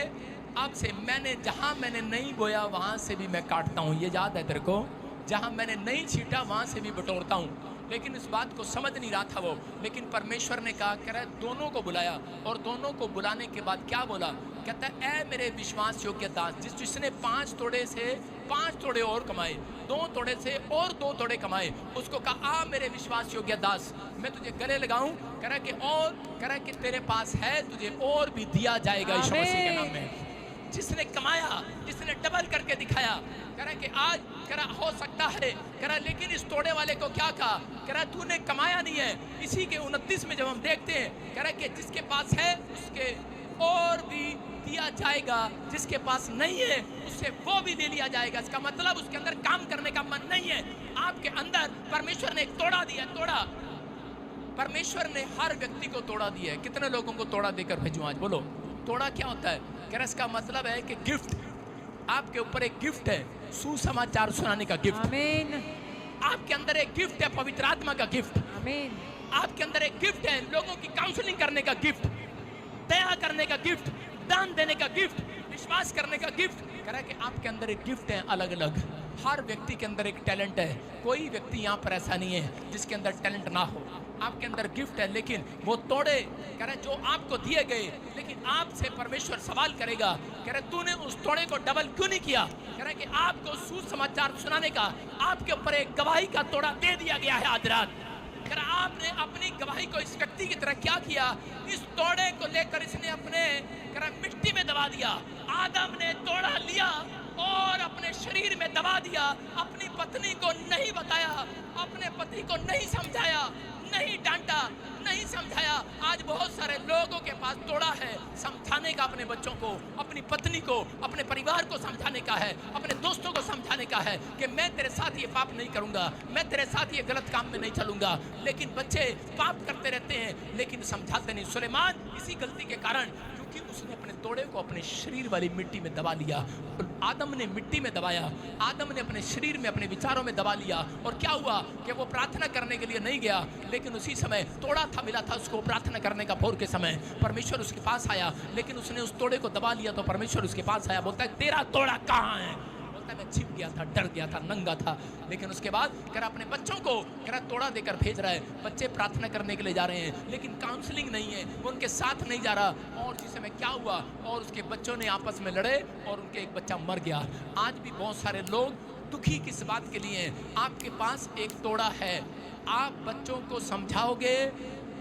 अब से मैंने जहाँ मैंने नहीं बोया वहाँ से भी मैं काटता हूँ। ये याद है तेरे को? जहाँ मैंने नहीं छीटा वहाँ से भी बटोरता हूँ। लेकिन इस बात को समझ नहीं रहा था वो। लेकिन परमेश्वर ने कहा, कह रहा है दोनों को बुलाया और दोनों को बुलाने के बाद क्या बोला? कहता है ऐ मेरे विश्वास योग्य दास, जिसने 5 तोड़े से 5 तोड़े और कमाए, 2 तोड़े से और 2 तोड़े कमाए, उसको कहा आ मेरे विश्वास योग्य दास, मैं तुझे गले लगाऊं। कह रहा कि और कह रहा कि तेरे पास है, तुझे और भी दिया जाएगा यीशु मसीह के नाम में। जिसने कमाया, जिसने डबल करके दिखाया, कह रहा कि आज कह रहा हो सकता है, कह रहा लेकिन इस तोड़े वाले को क्या कहा? कह रहा तूने कमाया नहीं है। इसी के 29 में जब हम देखते हैं, कह रहा कि जिसके पास है उसके और भी दिया जाएगा, जिसके पास नहीं है उससे वो भी ले लिया जाएगा। इसका मतलब उसके अंदर काम करने का मन नहीं है। आपके अंदर परमेश्वर ने एक तोड़ा दिया। तोड़ा परमेश्वर ने हर व्यक्ति को तोड़ा दिया है। कितने लोगों को तोड़ा देकर भेजूं आज? बोलो तोड़ा क्या होता है? कह रहा इसका मतलब है कि गिफ्ट, आपके ऊपर एक गिफ्ट है, सुसमाचार सुनाने का गिफ्ट। आमीन। आपके अंदर एक गिफ्ट है, पवित्र आत्मा का गिफ्ट। आमीन। आपके अंदर एक गिफ्ट है, लोगों की काउंसलिंग करने का गिफ्ट, दया करने का गिफ्ट, दान देने का गिफ्ट, विश्वास करने का गिफ्ट। कह रहा है कि आपके अंदर एक गिफ्ट है अलग अलग। हर व्यक्ति के अंदर एक टैलेंट है। कोई व्यक्ति यहाँ पर ऐसा नहीं है जिसके अंदर टैलेंट ना हो। आपके अंदर गिफ्ट है, लेकिन वो तोड़े कह रहे जो आपको दिए गए, लेकिन आपसे परमेश्वर सवाल करेगा, कह रहे तूने उस तोड़े को डबल क्यों नहीं किया? कह रहे कि आपको सुसमाचार सुनाने का आपके ऊपर एक गवाही का तोड़ा दे दिया गया है आज रात। कह रहा आपने अपनी गवाही को इस व्यक्ति की तरह क्या किया? इस तोड़े को लेकर इसने अपने कह रहा मिट्टी में दबा दिया। आदम ने तोड़ा लिया और अपने शरीर में दबा दिया। अपनी पत्नी को नहीं बताया, अपने पति को नहीं समझाया, नहीं डांटा, नहीं समझाया। आज बहुत सारे लोगों के पास तोड़ा है समझाने का, अपने बच्चों को, अपनी पत्नी को, अपने परिवार को समझाने का है, अपने दोस्तों को समझाने का है कि मैं तेरे साथ ये पाप नहीं करूंगा, मैं तेरे साथ ये गलत काम में नहीं चलूंगा। लेकिन बच्चे पाप करते रहते हैं लेकिन समझाते नहीं। सुलेमान इसी गलती के कारण, क्योंकि उसने अपने तोड़े को अपने शरीर वाली मिट्टी में दबा लिया। आदम ने मिट्टी में दबाया, आदम ने अपने शरीर में, अपने विचारों में दबा लिया। और क्या हुआ कि वो प्रार्थना करने के लिए नहीं गया, लेकिन उसी समय तोड़ा था मिला था उसको प्रार्थना करने का। भोर के समय परमेश्वर उसके पास आया, लेकिन उसने उस तोड़े को दबा लिया तो परमेश्वर उसके पास आया। बोलता है तेरा तोड़ा कहाँ है? बोलता है मैं छिप गया था, डर गया था, नंगा था। लेकिन उसके बाद कह रहा अपने बच्चों को कह रहा तोड़ा देकर भेज रहा है। बच्चे प्रार्थना करने के लिए जा रहे हैं, लेकिन काउंसलिंग नहीं है, वो उनके साथ नहीं जा रहा। और जिस समय क्या हुआ, और उसके बच्चों ने आपस में लड़े और उनके एक बच्चा मर गया। आज भी बहुत सारे लोग दुखी किस बात के लिए हैं? आपके पास एक तोड़ा है, आप बच्चों को समझाओगे,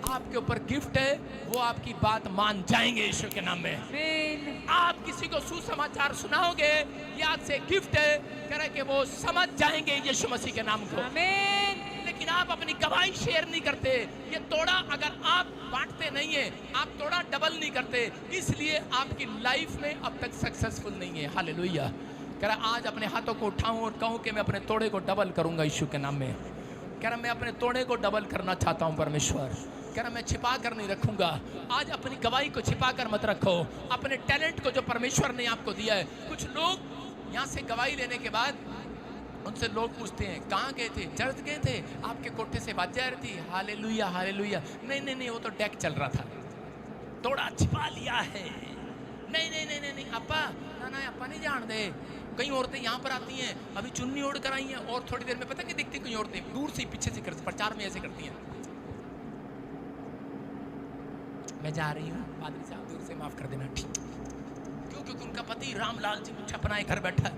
आपके ऊपर गिफ्ट है, वो आपकी बात मान जाएंगे यीशु के नाम में। आप किसी को सुसमाचार सुनाओगे, याद से गिफ्ट है, कह रहे कि वो समझ जाएंगे यीशु मसीह के नाम को। लेकिन आप अपनी गवाही शेयर नहीं करते। ये तोड़ा अगर आप बांटते नहीं है, आप तोड़ा डबल नहीं करते, इसलिए आपकी लाइफ में अब तक सक्सेसफुल नहीं है। हालेलुया। कह रहा आज अपने हाथों को उठाऊं और कहूं कि मैं अपने तोड़े को डबल करूंगा यीशु के नाम में। कह रहा मैं अपने तोड़े को डबल करना चाहता हूं परमेश्वर। कह रहा मैं छिपा कर नहीं रखूंगा। आज अपनी गवाही को छिपा कर मत रखो, अपने टैलेंट को जो परमेश्वर ने आपको दिया है। कुछ लोग यहाँ से गवाही लेने के बाद उनसे लोग पूछते हैं कहाँ गए थे? चर्च गए थे, आपके कोठे से बात जा रही थी हालेलुया हालेलुया। नहीं नहीं नहीं, वो तो डेक चल रहा था, तोड़ा छिपा लिया है। नहीं नहीं नहीं नहीं अप्पा, ना अप्पा नहीं जान दे। कई औरतें यहाँ पर आती हैं, अभी चुन्नी ओढ़ कर आई हैं, और थोड़ी देर में पता क्या दिखती, कई औरतें दूर से पीछे से प्रचार में ऐसे करती हैं, मैं जा रही हूँ पादरी साहब दूर से माफ कर देना, ठीक। क्यों? क्योंकि उनका पति रामलाल जी कुछ अपना घर बैठा है,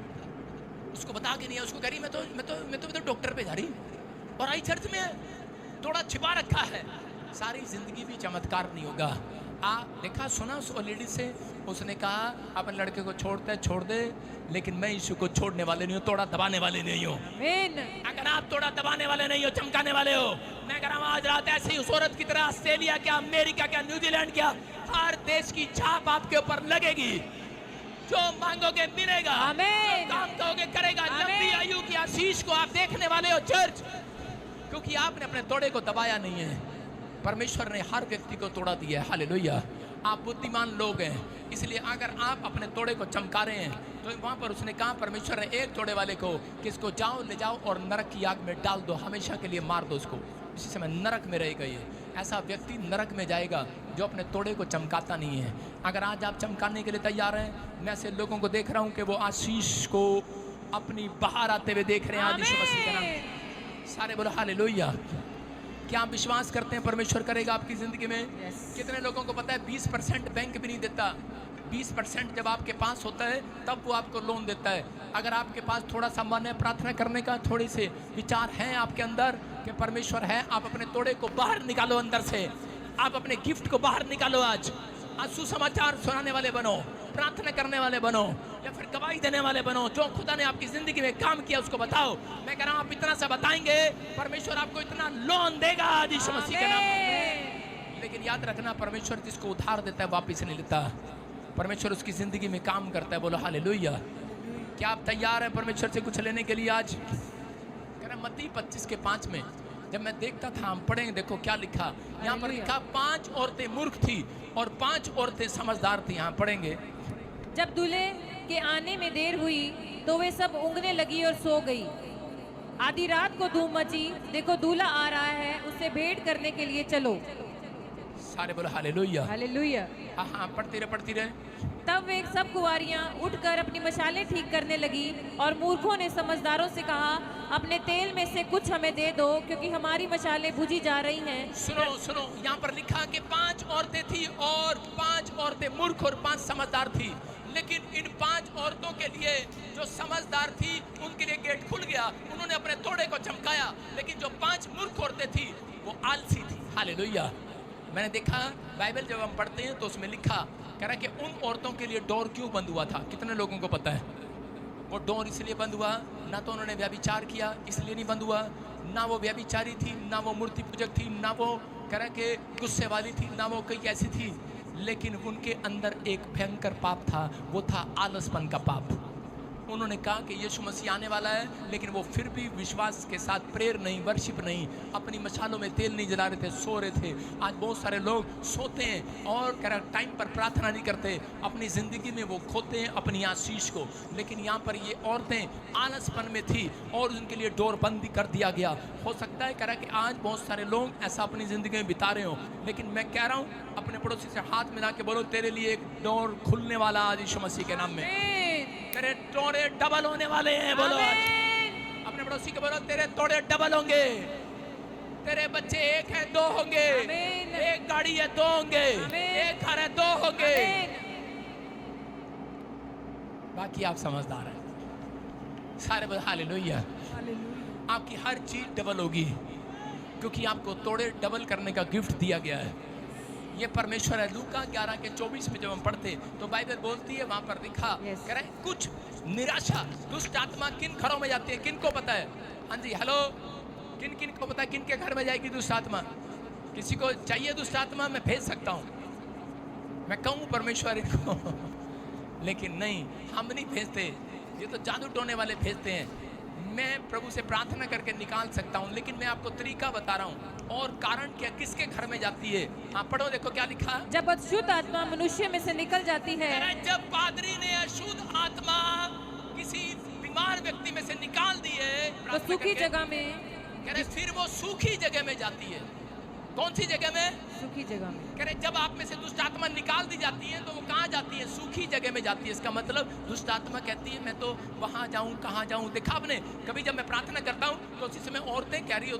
उसको बता के नहीं है, उसको कह रही मैं तो डॉक्टर पे जा रही हूँ और आई चर्च में थोड़ा छिपा रखा है। सारी जिंदगी भी चमत्कार नहीं होगा। देखा सुना उस लेडी से, उसने कहा अपने लड़के को छोड़ता है छोड़ दे, लेकिन मैं यीशु को छोड़ने वाले नहीं हूँ, तोड़ा दबाने वाले नहीं हूँ। अगर आप तोड़ा दबाने वाले नहीं हो, चमकाने वाले हो, मैं कह रहा हूँ आज रात ऐसी उस औरत की तरह ऑस्ट्रेलिया क्या, अमेरिका क्या, न्यूजीलैंड क्या, हर देश की छाप आपके ऊपर लगेगी। जो मांगोगे मिलेगा, जो काम करोगे करेगा। लंबी आयु की आशीष को आप देखने वाले हो चर्च, क्योंकि आपने अपने तोड़े को दबाया नहीं है। परमेश्वर ने हर व्यक्ति को तोड़ा दिया है। हालेलुया। आप बुद्धिमान लोग हैं, इसलिए अगर आप अपने तोड़े को चमका रहे हैं तो वहाँ पर उसने कहा, परमेश्वर ने एक तोड़े वाले को कि इसको जाओ ले जाओ और नरक की आग में डाल दो, हमेशा के लिए मार दो उसको। इसी समय नरक में रहेगा ये। ऐसा व्यक्ति नरक में जाएगा जो अपने तोड़े को चमकाता नहीं है। अगर आज आप चमकाने के लिए तैयार हैं, मैं ऐसे लोगों को देख रहा हूँ कि वो आशीष को अपनी बाहर आते हुए देख रहे हैं। आज यीशु मसीह का नाम, सारे बोलो हालेलुया। क्या आप विश्वास करते हैं परमेश्वर करेगा आपकी जिंदगी में? कितने लोगों को पता है 20% बैंक भी नहीं देता? 20% जब आपके पास होता है तब वो आपको लोन देता है। अगर आपके पास थोड़ा सा मन है प्रार्थना करने का, थोड़े से विचार हैं आपके अंदर कि परमेश्वर है, आप अपने तोड़े को बाहर निकालो अंदर से, आप अपने गिफ्ट को बाहर निकालो। आज सुसमाचार सुनाने वाले बनो, प्रार्थना करने वाले बनो, या फिर गवाही देने वाले बनो। जो खुदा ने आपकी जिंदगी में काम किया उसको बताओ। मैं कह रहा हूँ आप इतना सा बताएंगे, परमेश्वर आपको इतना लोन देगा आज यीशु मसीह के नाम में। लेकिन याद रखना, परमेश्वर जिसको उधार देता है वापिस नहीं लेता। परमेश्वर उसकी जिंदगी में काम करता है। बोलो हालेलुया। क्या आप तैयार हैं परमेश्वर से कुछ लेने के लिए? आज कह रहा मत्ती 25:5 में जब मैं देखता था, हम पढ़ेंगे, देखो क्या लिखा यहाँ पर। लिखा 5 औरतें मूर्ख थी और 5 औरतें समझदार थी। यहाँ पढ़ेंगे, जब दूल्हे के आने में देर हुई तो वे सब ऊँघने लगी और सो गई। आधी रात को धूम मची, देखो दूल्हा आ रहा है, उससे भेंट करने के लिए चलो। सारे बोलो हालेलुया हालेलुया। हाँ, पढ़ती रहे। तब वे सब कुंवारियां उठकर अपनी मशालें ठीक करने लगी और मूर्खों ने समझदारों से कहा, अपने तेल में से कुछ हमें दे दो, क्योंकि हमारी मशालें बुझी जा रही हैं। सुनो, यहाँ पर लिखा कि 5 औरतें थी और 5 औरतें मूर्ख और 5 समझदार थी। लेकिन इन 5 औरतों के लिए, जो समझदार थी उनके लिए गेट खुल गया, उन्होंने अपने तोड़े को चमकाया। लेकिन जो 5 मूर्ख औरतें थी वो आलसी थी। हालेलुया। मैंने देखा बाइबल जब हम पढ़ते हैं तो उसमें लिखा, कह रहा कि उन औरतों के लिए डोर क्यों बंद हुआ था? कितने लोगों को पता है? वो डोर इसलिए बंद हुआ, ना तो उन्होंने व्यभिचार किया इसलिए नहीं बंद हुआ, ना वो व्यभिचारी थी, ना वो मूर्ति पूजक थी, ना वो कह रहा कि गुस्से वाली थी, ना वो कई ऐसी थी। लेकिन उनके अंदर एक भयंकर पाप था, वो था आलसपन का पाप। उन्होंने कहा कि यीशु मसीह आने वाला है, लेकिन वो फिर भी विश्वास के साथ प्रेयर नहीं, वर्शिप नहीं, अपनी मशालों में तेल नहीं जला रहे थे, सो रहे थे। आज बहुत सारे लोग सोते हैं और टाइम पर प्रार्थना नहीं करते, अपनी ज़िंदगी में वो खोते हैं अपनी आशीष को। लेकिन यहाँ पर ये औरतें आलसपन में थी और उनके लिए डोर बंदी कर दिया गया। हो सकता है कि आज बहुत सारे लोग ऐसा अपनी ज़िंदगी में बिता रहे हो, लेकिन मैं कह रहा हूँ अपने पड़ोसी से हाथ मिला के बोलो, तेरे लिए एक डोर खुलने वाला आज यीशु मसीह के नाम में। तेरे तोड़े डबल होने वाले हैं। बोलो अपने पड़ोसी के बोलो, तेरे तोड़े डबल होंगे। तेरे बच्चे एक है दो होंगे, एक गाड़ी है दो होंगे, एक घर है दो होंगे। बाकी आप समझदार हैं। सारे बोल हालेलुया। आपकी हर चीज डबल होगी, क्योंकि आपको तोड़े डबल करने का गिफ्ट दिया गया है। ये परमेश्वर है। लूका 11 के 24 में जब हम पढ़ते तो बाइबल बोलती है, वहां पर लिखा कह रहे कुछ निराशा दुष्ट आत्मा किन घरों में जाती है, किन को पता है? हाँ जी, हेलो, किन किन को पता है किन के घर में जाएगी दुष्ट आत्मा? किसी को चाहिए दुष्ट आत्मा? मैं भेज सकता हूँ, मैं कहूँ परमेश्वर इनको लेकिन नहीं, हम नहीं भेजते, ये तो जादू टोने वाले भेजते हैं। मैं प्रभु से प्रार्थना करके निकाल सकता हूँ, लेकिन मैं आपको तरीका बता रहा हूँ। और कारण क्या, किसके घर में जाती है? हाँ पढ़ो, देखो क्या लिखा। जब अशुद्ध आत्मा मनुष्य में से निकल जाती है। जब पादरी ने अशुद्ध आत्मा किसी बीमार व्यक्ति में से निकाल दी है तो सूखी जगह में, कह रहे फिर वो सूखी जगह में जाती है। कौन सी जगह में? सूखी जगह में। कह रहे जब आप में से दुष्ट आत्मा निकाल दी जाती है तो वो कहाँ जाती है? सूखी जगह में जाती है। इसका मतलब दुष्ट आत्मा कहती है मैं तो वहाँ जाऊँ, कहाँ जाऊँ। देखा आपने कभी जब मैं प्रार्थना करता हूँ तो उसी समय औरतें कह रही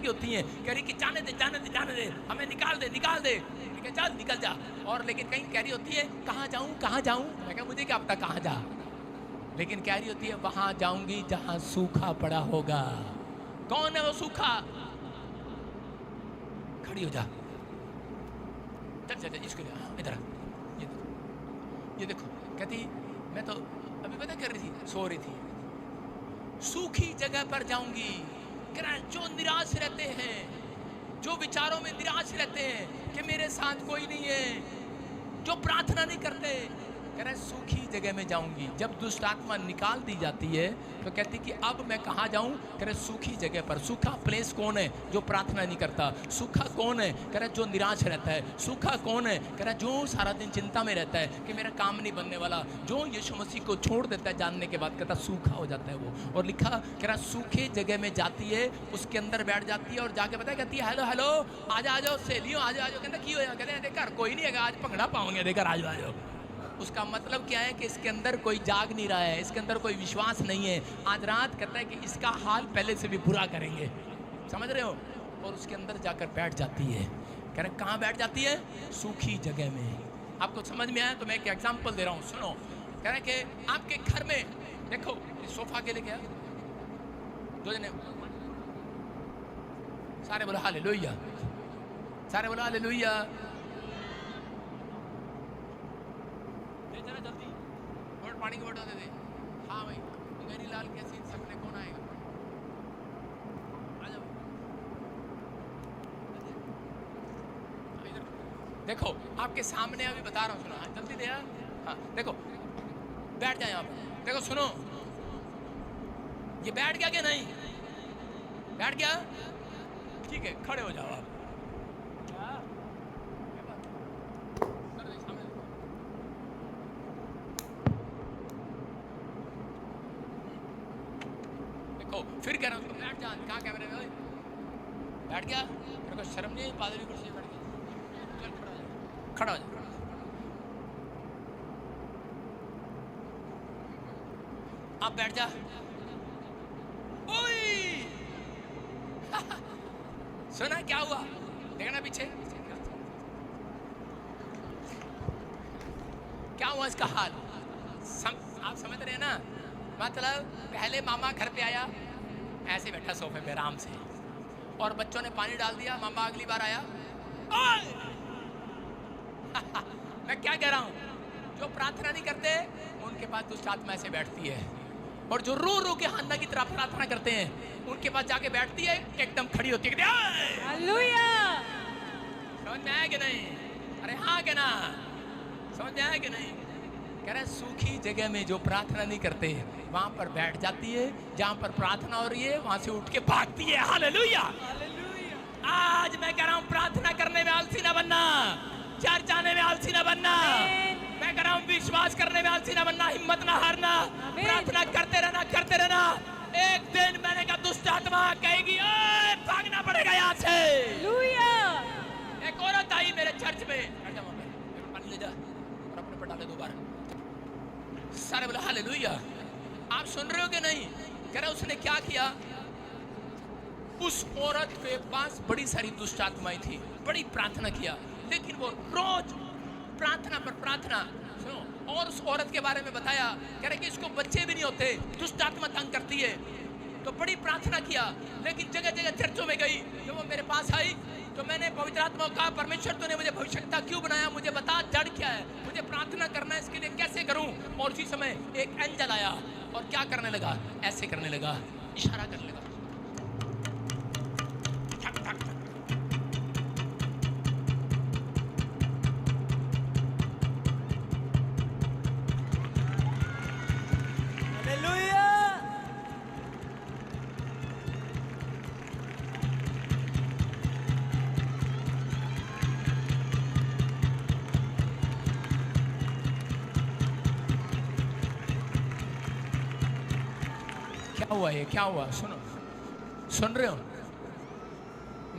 होती हैं, कह रही कि जाने दे जाने दे जाने दे, हमें निकाल दे निकाल दे, ठीक है चल निकल जा। और लेकिन कहीं कह रही होती है कहाँ जाऊँ कहाँ जाऊँ। मैं कहा मुझे क्या पता कहाँ जा, लेकिन कह रही होती है वहाँ जाऊँगी जहाँ सूखा पड़ा होगा। कौन है वो सूखा? खड़ी हो जा, चल चल इसको ले, इधर ये देखो। कहती मैं तो अभी पता कर रही थी, सो रही थी, सूखी जगह पर जाऊंगी। जो निराश रहते हैं, जो विचारों में निराश रहते हैं कि मेरे साथ कोई नहीं है, जो प्रार्थना नहीं करते, कह रहे सूखी जगह में जाऊंगी। जब दुष्ट आत्मा निकाल दी जाती है तो कहती कि अब मैं कहाँ जाऊँ? कह रहे सूखी जगह पर। सूखा प्लेस कौन है? जो प्रार्थना नहीं करता। सूखा कौन है? कह रहे जो निराश रहता है। सूखा कौन है? कह रहे जो सारा दिन चिंता में रहता है कि मेरा काम नहीं बनने वाला। जो यीशु मसीह को छोड़ देता है जानने के बाद, कहता सूखा हो जाता है वो। और लिखा कह रहा सूखे जगह में जाती है, उसके अंदर बैठ जाती है और जाके पता है कहती है हेलो हेलो आ जाओ सहेलियों आ जाओ। कहता क्यों है? कहते हैं देखकर कोई नहीं है, आज पकड़ा पाओगे, देखकर आ जाओ। उसका मतलब क्या है कि इसके अंदर कोई जाग नहीं रहा है, इसके अंदर कोई विश्वास नहीं है। आज रात कहता है कि इसका हाल पहले से भी बुरा करेंगे, समझ रहे हो? और उसके अंदर जाकर बैठ जाती है। कह रहे कहाँ बैठ जाती है? सूखी जगह में। आपको समझ में आया तो मैं एक एग्जाम्पल दे रहा हूँ, सुनो। कह रहे कि आपके घर में देखो सोफा के लिए क्या दो जने, सारे बोलो हालेलुया, सारे बोलो हालेलुया। जल्दी और पानी की बोतल दे दे। हाँ भाई, मेरी लाल कैसी सकने कौन आएगा? आ जाओ इधर। देखो आपके सामने अभी बता रहा हूँ, सुनो। हाँ जल्दी दे यार। हाँ देखो बैठ जाए आप। देखो सुनो, ये बैठ गया क्या? नहीं बैठ गया, ठीक है खड़े हो जाओ आप। फिर कह रहा हूँ बैठ जा। कहाँ कैमरे में? बैठ गया, मेरे को शर्म नहीं है? पादरी कुर्सी बैठ गया, चल खड़ा हो जा, खड़ा हो जा। अब बैठ जा। ओए सुना क्या हुआ? देखना पीछे क्या हुआ इसका हाल। आप समझ रहे हैं ना? मतलब पहले मामा घर पे आया, ऐसे बैठा सोफे पे आराम से, और बच्चों ने पानी डाल दिया। मामा अगली बार आया मैं क्या कह रहा हूँ, जो प्रार्थना नहीं करते उनके पास दुष्ट आत्मा ऐसे बैठती है, और जो रो रो के हन्ना की तरह प्रार्थना करते हैं उनके पास जाके बैठती है, एकदम खड़ी होती है। हालेलुया। समझ में आया कि नहीं? अरे हाँ कि ना? समझ में आया कि नहीं? कह रहा है सूखी जगह में जो प्रार्थना नहीं करते वहां पर बैठ जाती है, जहां पर प्रार्थना हो रही है वहां से उठ के भागती है। हालेलुया। आज मैं कह रहा हूं प्रार्थना करने में आलसी ना बनना, चर्च जाने में आलसी ना बनना, मैं कह रहा हूं विश्वास करने में आलसी ना बनना, हिम्मत ना हारना, प्रार्थना करते रहना, करते रहना। एक दिन मैंने कहा दुष्ट आत्मा कहेगी ओए भागना पड़ेगा यहाँ से। एक औरत आई मेरे चर्च में, पानी ले जा और अपने पर डाले दोबारा। सारे बोला हालेलुया। आप सुन रहे हो कि नहीं? कह रहा उसने क्या किया, उस औरत के पास बड़ी सारी दुष्ट आत्माएं थी, बड़ी प्रार्थना किया, लेकिन वो रोज प्रार्थना पर प्रार्थना। सुनो, और उस औरत के बारे में बताया, कह रहे कि इसको बच्चे भी नहीं होते, दुष्ट आत्मा तंग करती है। तो बड़ी प्रार्थना किया, लेकिन जगह जगह चर्चों में गई। जब वो मेरे पास आई तो मैंने पवित्र आत्मा को कहा, परमेश्वर तूने मुझे भविष्यवक्ता क्यों बनाया, मुझे बता जड़ क्या है, मुझे प्रार्थना करना है, इसके लिए कैसे करूं। और उसी समय एक एंजल आया और क्या करने लगा, ऐसे करने लगा, इशारा करने लगा, ठक ठक ठक। क्या हुआ, ये क्या हुआ? सुनो, सुन रहे हो?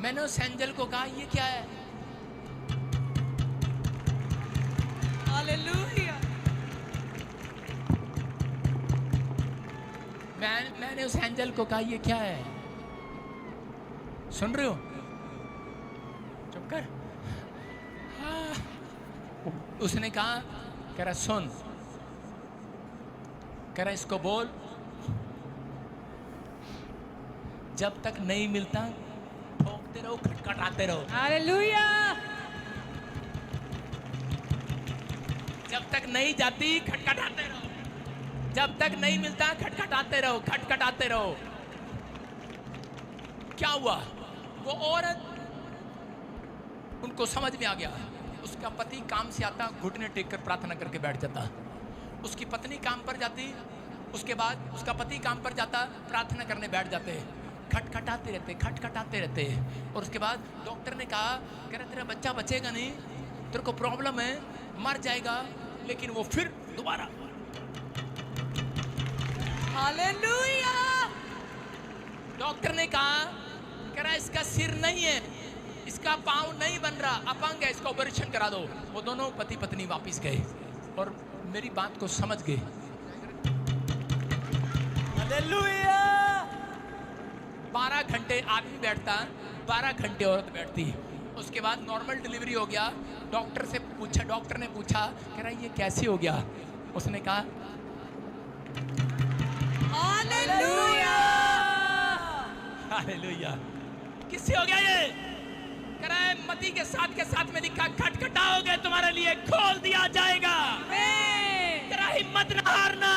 मैंने उस एंजल को कहा ये क्या है? हालेलुया। मैंने उस एंजल को कहा ये क्या है? सुन रहे हो? चुप कर। उसने कहा, कह रहा सुन, कह रहा इसको बोल जब तक नहीं मिलता ठोकते रहो, खटखटाते रहो। हालेलुया। जब तक नहीं जाती खटखटाते रहो, जब तक नहीं मिलता खटखटाते रहो, खटखटाते रहो। क्या हुआ? वो औरत, उनको समझ में आ गया, उसका पति काम से आता, घुटने टेक कर प्रार्थना करके बैठ जाता, उसकी पत्नी काम पर जाती, उसके बाद उसका पति काम पर जाता, प्रार्थना करने बैठ जाते, खटखटाते रहते, खटखटाते रहते। और उसके बाद डॉक्टर ने कहा, कह रहा तेरा बच्चा बचेगा नहीं, तेरे को प्रॉब्लम है, मर जाएगा। लेकिन वो फिर दोबारा, हालेलुया। डॉक्टर ने कहा, कह रहा इसका सिर नहीं है, इसका पाँव नहीं बन रहा, अपंग है, इसका ऑपरेशन करा दो। वो दोनों पति पत्नी वापिस गए और मेरी बात को समझ गए। हालेलुया। 12 घंटे आदमी बैठता, 12 घंटे औरत बैठती। उसके बाद नॉर्मल डिलीवरी हो गया। डॉक्टर से पूछा, डॉक्टर ने पूछा, कह रहा ये कैसे हो गया? उसने कहा हालेलुया। हालेलुया। किससे हो गया ये? कह रहा है मती के साथ में लिखा, खटखटाओगे तुम्हारे लिए खोल दिया जाएगा। कह रहा हिम्मत न हारना।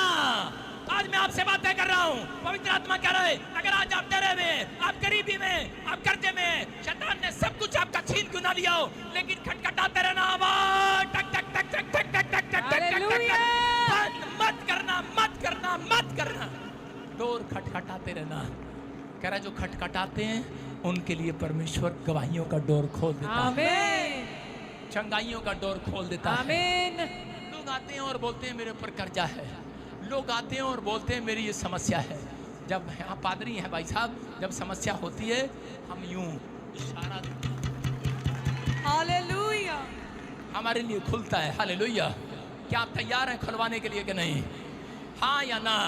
आज मैं आपसे बातें कर रहा हूँ, पवित्र आत्मा कह रहा है, अगर आज आप डरे में, आप गरीबी में, आप कर्जे में, शैतान ने सब कुछ आपका छीन क्यों ना लिया हो, लेकिन खटखटाते रहना, आवाज टक टक टक टक टक टक टक टक टक टक, मत करना, मत करना, मत करना, डोर खटखटाते रहना। कह रहा जो खटखटाते हैं उनके लिए परमेश्वर गवाहियों का डोर खोल देता है, आमीन। चंगाइयों का डोर खोल देता है। आमीन। लोग आते हैं और बोलते हैं मेरे ऊपर कर्जा है, लोग आते हैं और बोलते हैं मेरी ये समस्या है। जब यहाँ पादरी हैं भाई साहब, जब समस्या होती है हम यूं इशारा देते हैं, हालेलुया। हमारे लिए खुलता है। हालेलुया। क्या आप तैयार हैं खुलवाने के लिए कि नहीं? हाँ या ना?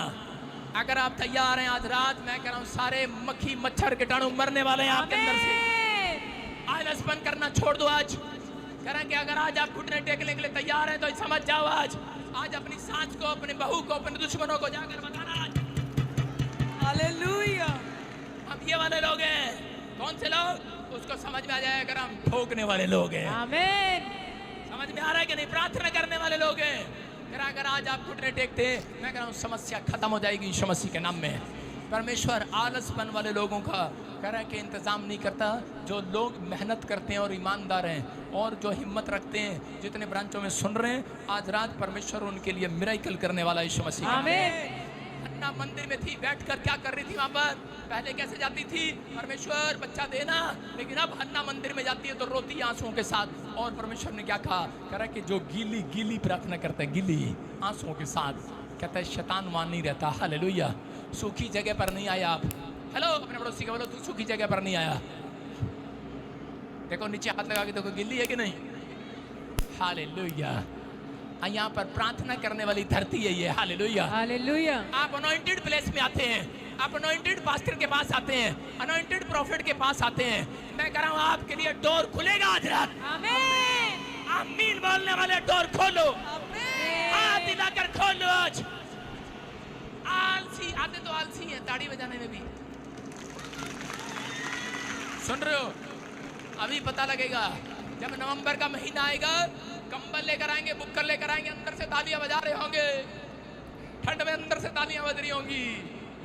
अगर आप तैयार हैं, आज रात मैं कह रहा हूँ सारे मक्खी मच्छर कीटाणु मरने वाले हैं आपके अंदर से। आलसपन करना छोड़ दो। आज कह रहे हैं कि अगर आज आप घुटने टेकने के लिए तैयार हैं तो समझ जाओ, आज अपनी सास को, अपने बहू को, अपने दुश्मनों को जाकर बताना। हालेलुया। हम ये वाले लोग हैं। कौन से लोग? उसको समझ में आ जाए अगर हम ठोकने वाले लोग हैं। आमीन। समझ में आ रहा है कि नहीं? प्रार्थना करने वाले लोग हैं। अगर आज आप घुटने टेकते हैं, मैं कह रहा हूँ समस्या खत्म हो जाएगी यीशु मसीह के नाम में। परमेश्वर आलसपन वाले लोगों का कह रहा है कि इंतज़ाम नहीं करता। जो लोग मेहनत करते हैं और ईमानदार हैं और जो हिम्मत रखते हैं, जितने ब्रांचों में सुन रहे हैं, आज रात परमेश्वर उनके लिए मिरेकल करने वाला यीशु मसीह। आमीन। हन्ना मंदिर में थी, बैठकर क्या कर रही थी वहां पर? पहले कैसे जाती थी? परमेश्वर बच्चा देना, लेकिन अब हन्ना मंदिर में जाती है तो रोती आंसुओं के साथ। और परमेश्वर ने क्या कहा? कह रहा कि जो गीली गीली प्रार्थना करते हैं, गीली आंसुओं के साथ, कहता है शैतान मान नहीं रहता। हालेलुया। सूखी जगह पर नहीं आया आप। हेलो, अपने पड़ोसी को बोलो, तू सूखी जगह पर नहीं आया। देखो नीचे हाथ लगा के देखो, गिल्ली है कि नहीं? हालेलुया। यहाँ पर प्रार्थना करने वाली धरती है ये। हालेलुया। हालेलुया। आप अनॉइंटेड प्लेस में आते हैं, आप अनॉइंटेड पास्टर के पास आते हैं, अनॉइंटेड प्रॉफिट के पास आते हैं। मैं कह रहा हूँ आपके लिए डोर खुलेगा आज रात। आमीन। आमीन बोलने वाले डोर खोलो, हाथ हिलाकर खोलो। आज आलसी आते तो आलसी है ताड़ी बजाने में भी। सुन रहे हो? अभी पता लगेगा जब नवंबर का महीना आएगा, कंबल लेकर आएंगे, बुक्कर लेकर आएंगे, अंदर से तालियां बजा रहे होंगे। ठंड में अंदर से तालियां बज रही होंगी।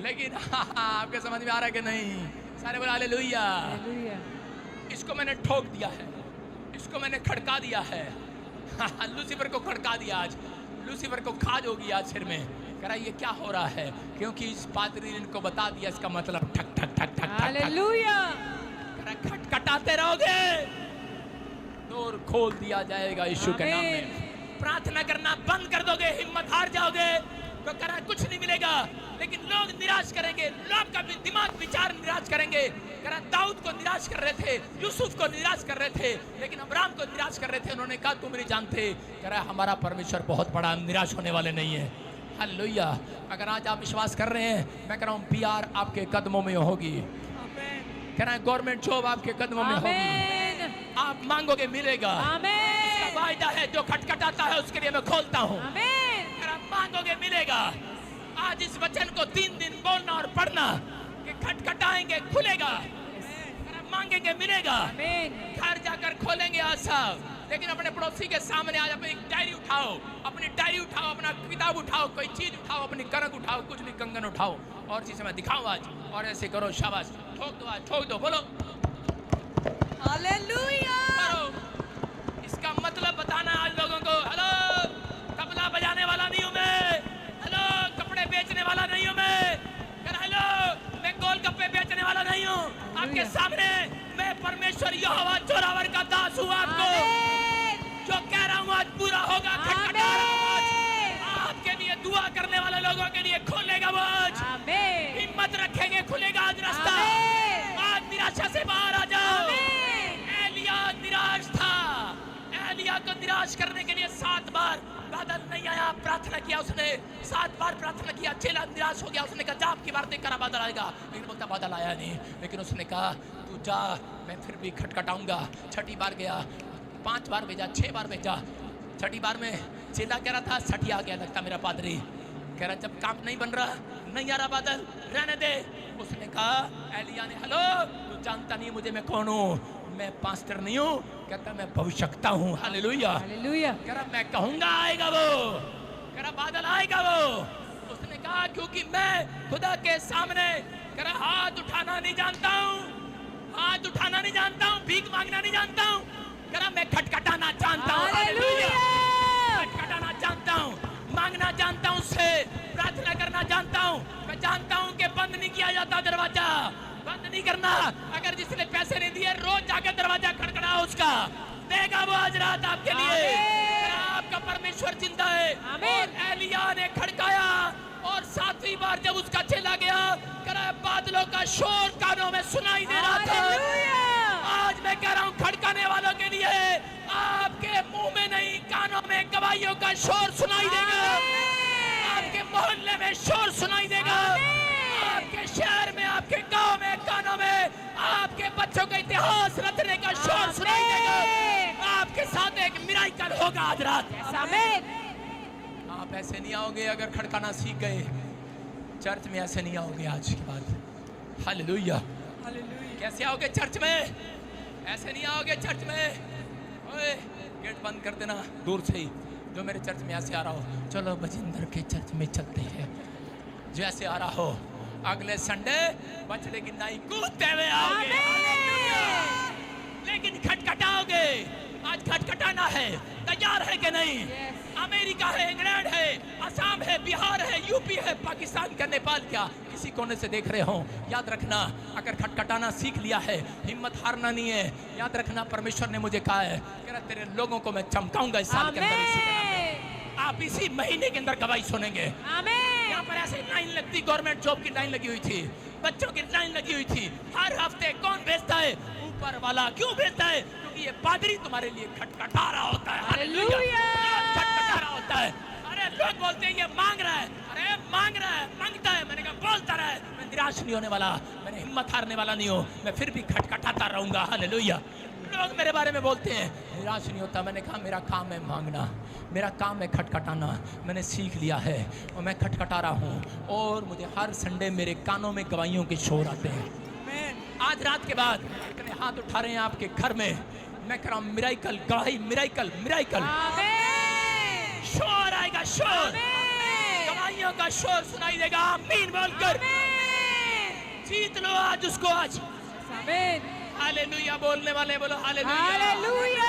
लेकिन आपके समझ में आ रहा है कि नहीं? सारे बोले हालेलुया। इसको मैंने ठोक दिया है, इसको मैंने खड़का दिया है। लूसीफर को खड़का दिया आज, लूसीफर को खाज होगी आज सिर में। कह रहा ये क्या हो रहा है? क्योंकि इस पादरी ने इनको बता दिया इसका मतलब। ठक ठक ठक ठक हालेलुया। खटखटाते रहोगे, डोर खोल दिया जाएगा यीशु के नाम में। प्रार्थना करना बंद कर दोगे, हिम्मत हार जाओगे तो कह रहा कुछ नहीं मिलेगा। लेकिन लोग निराश करेंगे, लोग का भी दिमाग विचार निराश करेंगे। कह रहा दाऊद को निराश कर रहे थे, यूसुफ को निराश कर रहे थे, लेकिन अब्राहम को निराश कर रहे थे। उन्होंने कहा तुम नहीं जानते। कह रहा हमारा परमेश्वर बहुत बड़ा, निराश होने वाले नहीं है। हालेलुया। अगर आज आप विश्वास कर रहे हैं, मैं कह रहा हूँ PR आपके कदमों में होगी। कह रहा है गवर्नमेंट जॉब आपके कदमों में होगी। आप मांगोगे मिलेगा। इसका वायदा है, जो खटखटाता है उसके लिए मैं खोलता हूँ। कह रहा मांगोगे मिलेगा। आज इस वचन को 3 दिन बोलना और पढ़ना कि खटखटाएंगे खुलेगा, मांगेंगे मिलेगा। घर जाकर खोलेंगे आज सब। लेकिन अपने पड़ोसी के सामने आज अपनी डायरी उठाओ, अपनी डायरी उठाओ, अपना किताब उठाओ, कोई चीज उठाओ, अपनी करक उठाओ, कुछ भी कंगन उठाओ और चीजें मैं दिखाऊं आज। और ऐसे करो, शाबाश, ठोक दो आज, ठोक दो, बोलो हालेलुया। इसका मतलब बताना आज लोगों को। हेलो, तबला बजाने वाला नहीं हूं मैं। हेलो, कपड़े बेचने वाला नहीं हूं मैं। हेलो, मैं गोलगप्पे बेचने वाला नहीं हूं। आपके सामने मैं परमेश्वर यहोवा जोरावर का दास हूं। आपको जो कह रहा हूं आज पूरा होगा। आपके लिए दुआ करने वाले लोगों के लिए खोलेगा वो आज। हिम्मत रखेंगे, खुलेगा आज रास्ता। आज निराशा से बाहर आ जाओ। एलिया निराश था, एलिया को निराश करने के लिए 7 बार बादल नहीं आया। प्रार्थना किया उसने, 7 बार प्रार्थना किया। चेला निराश हो गया। उसने कहा जा आपकी बातें करा, बादल आएगा। लेकिन बोलता बादल आया नहीं। लेकिन उसने कहा तू जा, मैं फिर भी खटखटाऊंगा। 6ठी बार गया, 5 बार भेजा, 6 बार भेजा। 6ठी बार में चेला कह रहा था 6ठी आ गया लगता मेरा पादरी। कह रहा जब काम नहीं बन रहा, नहीं आ रहा बादल, रहने दे। उसने कहा एलिया ने, हेलो तू जानता नहीं मुझे, मैं कौन हूँ? मैं पास्टर नहीं हूँ। कहता मैं भविष्यवक्ता हूँ। हालेलुया। हालेलुया। कह रहा मैं कहूँगा आएगा वो। कह रहा बादल आएगा वो। उसने कहा क्योंकि मैं खुदा के सामने कह रहा हाथ उठाना नहीं जानता हूँ, हाथ उठाना नहीं जानता हूँ, भीख मांगना नहीं जानता हूँ। कह रहा मैं खटखटाना जानता हूँ। हालेलुया। खटखटाना जानता हूँ, मांगना जानता हूँ, उससे प्रार्थना करना जानता हूँ। मैं जानता हूँ कि बंद नहीं किया जाता दरवाजा, बंद नहीं करना। अगर जिसने पैसे नहीं दिए रोज जाके दरवाजा खड़खड़ाओ उसका, देगा वो आज रात आपके लिए। आपका परमेश्वर जिंदा है। और एलिया ने खड़काया और 7वीं बार जब उसका चला गया, करा बादलों का शोर कानों में सुनाई दे रहा था। आज मैं कह रहा हूँ खड़काने वालों के लिए आपके मुंह में नहीं, कानों में गवाहियों का शोर सुनाई देगा। आपके मोहल्ले में शोर सुनाई देगा। आपके शहर में, आपके गांव में, कानों में आपके बच्चों का इतिहास रचने का शोर सुनाई देगा। आपके साथ एक मिराकल होगा आज रात। आप ऐसे नहीं आओगे अगर खड़काना सीख गए। चर्च में ऐसे नहीं आओगे आज के बाद। हालेलुया। कैसे आओगे चर्च में? ऐसे नहीं आओगे चर्च में। ओए गेट बंद कर देना दूर से ही। जो मेरे चर्च में ऐसे आ रहा हो, चलो बजिंदर के चर्च में चलते हैं। जो ऐसे आ रहा हो अगले संडे बछड़े की नाई कूदते हुए आओगे, लेकिन खटखटाओगे। आज खटखटाना है, तैयार है कि नहीं? अमेरिका है, इंग्लैंड है, असम है, बिहार है, यूपी है, पाकिस्तान का, नेपाल, क्या किसी कोने से देख रहे हो, याद रखना, अगर खटखटाना सीख लिया है, हिम्मत हारना नहीं है। याद रखना, परमेश्वर ने मुझे कहा है कि तेरे लोगों को मैं चमकाऊंगा इस साल के अंदर, इसी के नाम में। आप इसी महीने के अंदर गवाही सुनेंगे। यहाँ पर ऐसे लाइन लगती, गवर्नमेंट जॉब की लाइन लगी हुई थी, बच्चों की लाइन लगी हुई थी। हर हफ्ते कौन भेजता है? ऊपर वाला। क्यों भेजता है? क्योंकि ये पादरी तुम्हारे लिए खटखटा रहा होता है। हालेलुया, खटखटा रहा होता है। अरे लोग बोलते हैं ये मांग रहा है, अरे मांग रहा है, मांगता है। मैंने कहा बोलता रहा है, मैं निराश नहीं होने वाला, मैंने हिम्मत हारने वाला नहीं हूँ, मैं फिर भी खटखटाता रहूंगा। हालेलुया। लोग मेरे बारे में बोलते हैं निराश नहीं होता, मैंने कहा मेरा काम है मांगना, मेरा काम है खटखटाना। मैंने सीख लिया है और मैं खटखटा रहा हूँ, और मुझे हर संडे मेरे कानों में गवाहियों के शोर आते हैं। आज रात के बाद इतने हाथ उठा रहे हैं आपके घर में, मैं कह रहा हूँ मिराइकल, गवाही, मिराइकल, मिराइकल। शोर आएगा, शोर, गवाहियों का शोर सुनाई देगा। आमीन बोलकर जीत लो आज उसको। आज हालेलुया बोलने वाले बोलो हालेलुया।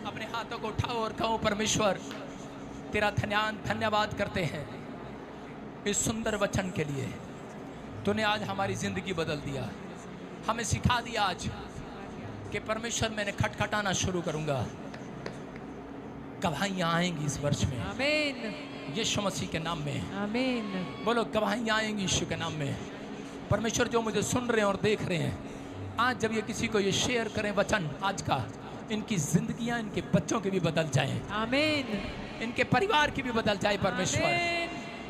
अपने हाथों को उठाओ और कहो परमेश्वर तेरा धन्यवाद करते हैं इस सुंदर वचन के लिए। तूने आज हमारी जिंदगी बदल दिया, हमें सिखा दिया आज कि परमेश्वर मैंने खटखटाना शुरू करूंगा। गवाहियां आएंगी इस वर्ष में, आमीन, यीशु मसीह के नाम में, आमीन। बोलो गवाहियां आएंगी यीशु के नाम में। परमेश्वर जो मुझे सुन रहे हैं और देख रहे हैं, आज जब ये किसी को ये शेयर करें वचन आज का, इनकी जिंदगियां, इनके बच्चों की भी बदल जाएं, आमीन, इनके परिवार की भी बदल जाए परमेश्वर।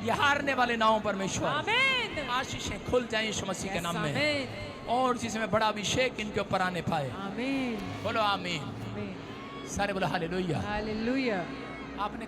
ये हारने वाले ना हो परमेश्वर, आमीन। आशीषें खुल जाएं यीशु मसीह के नाम में, और जिसमें बड़ा अभिषेक इनके ऊपर आने पाए, आमीन। बोलो आमीन, सारे बोलो हालेलुया, हालेलुया। आपने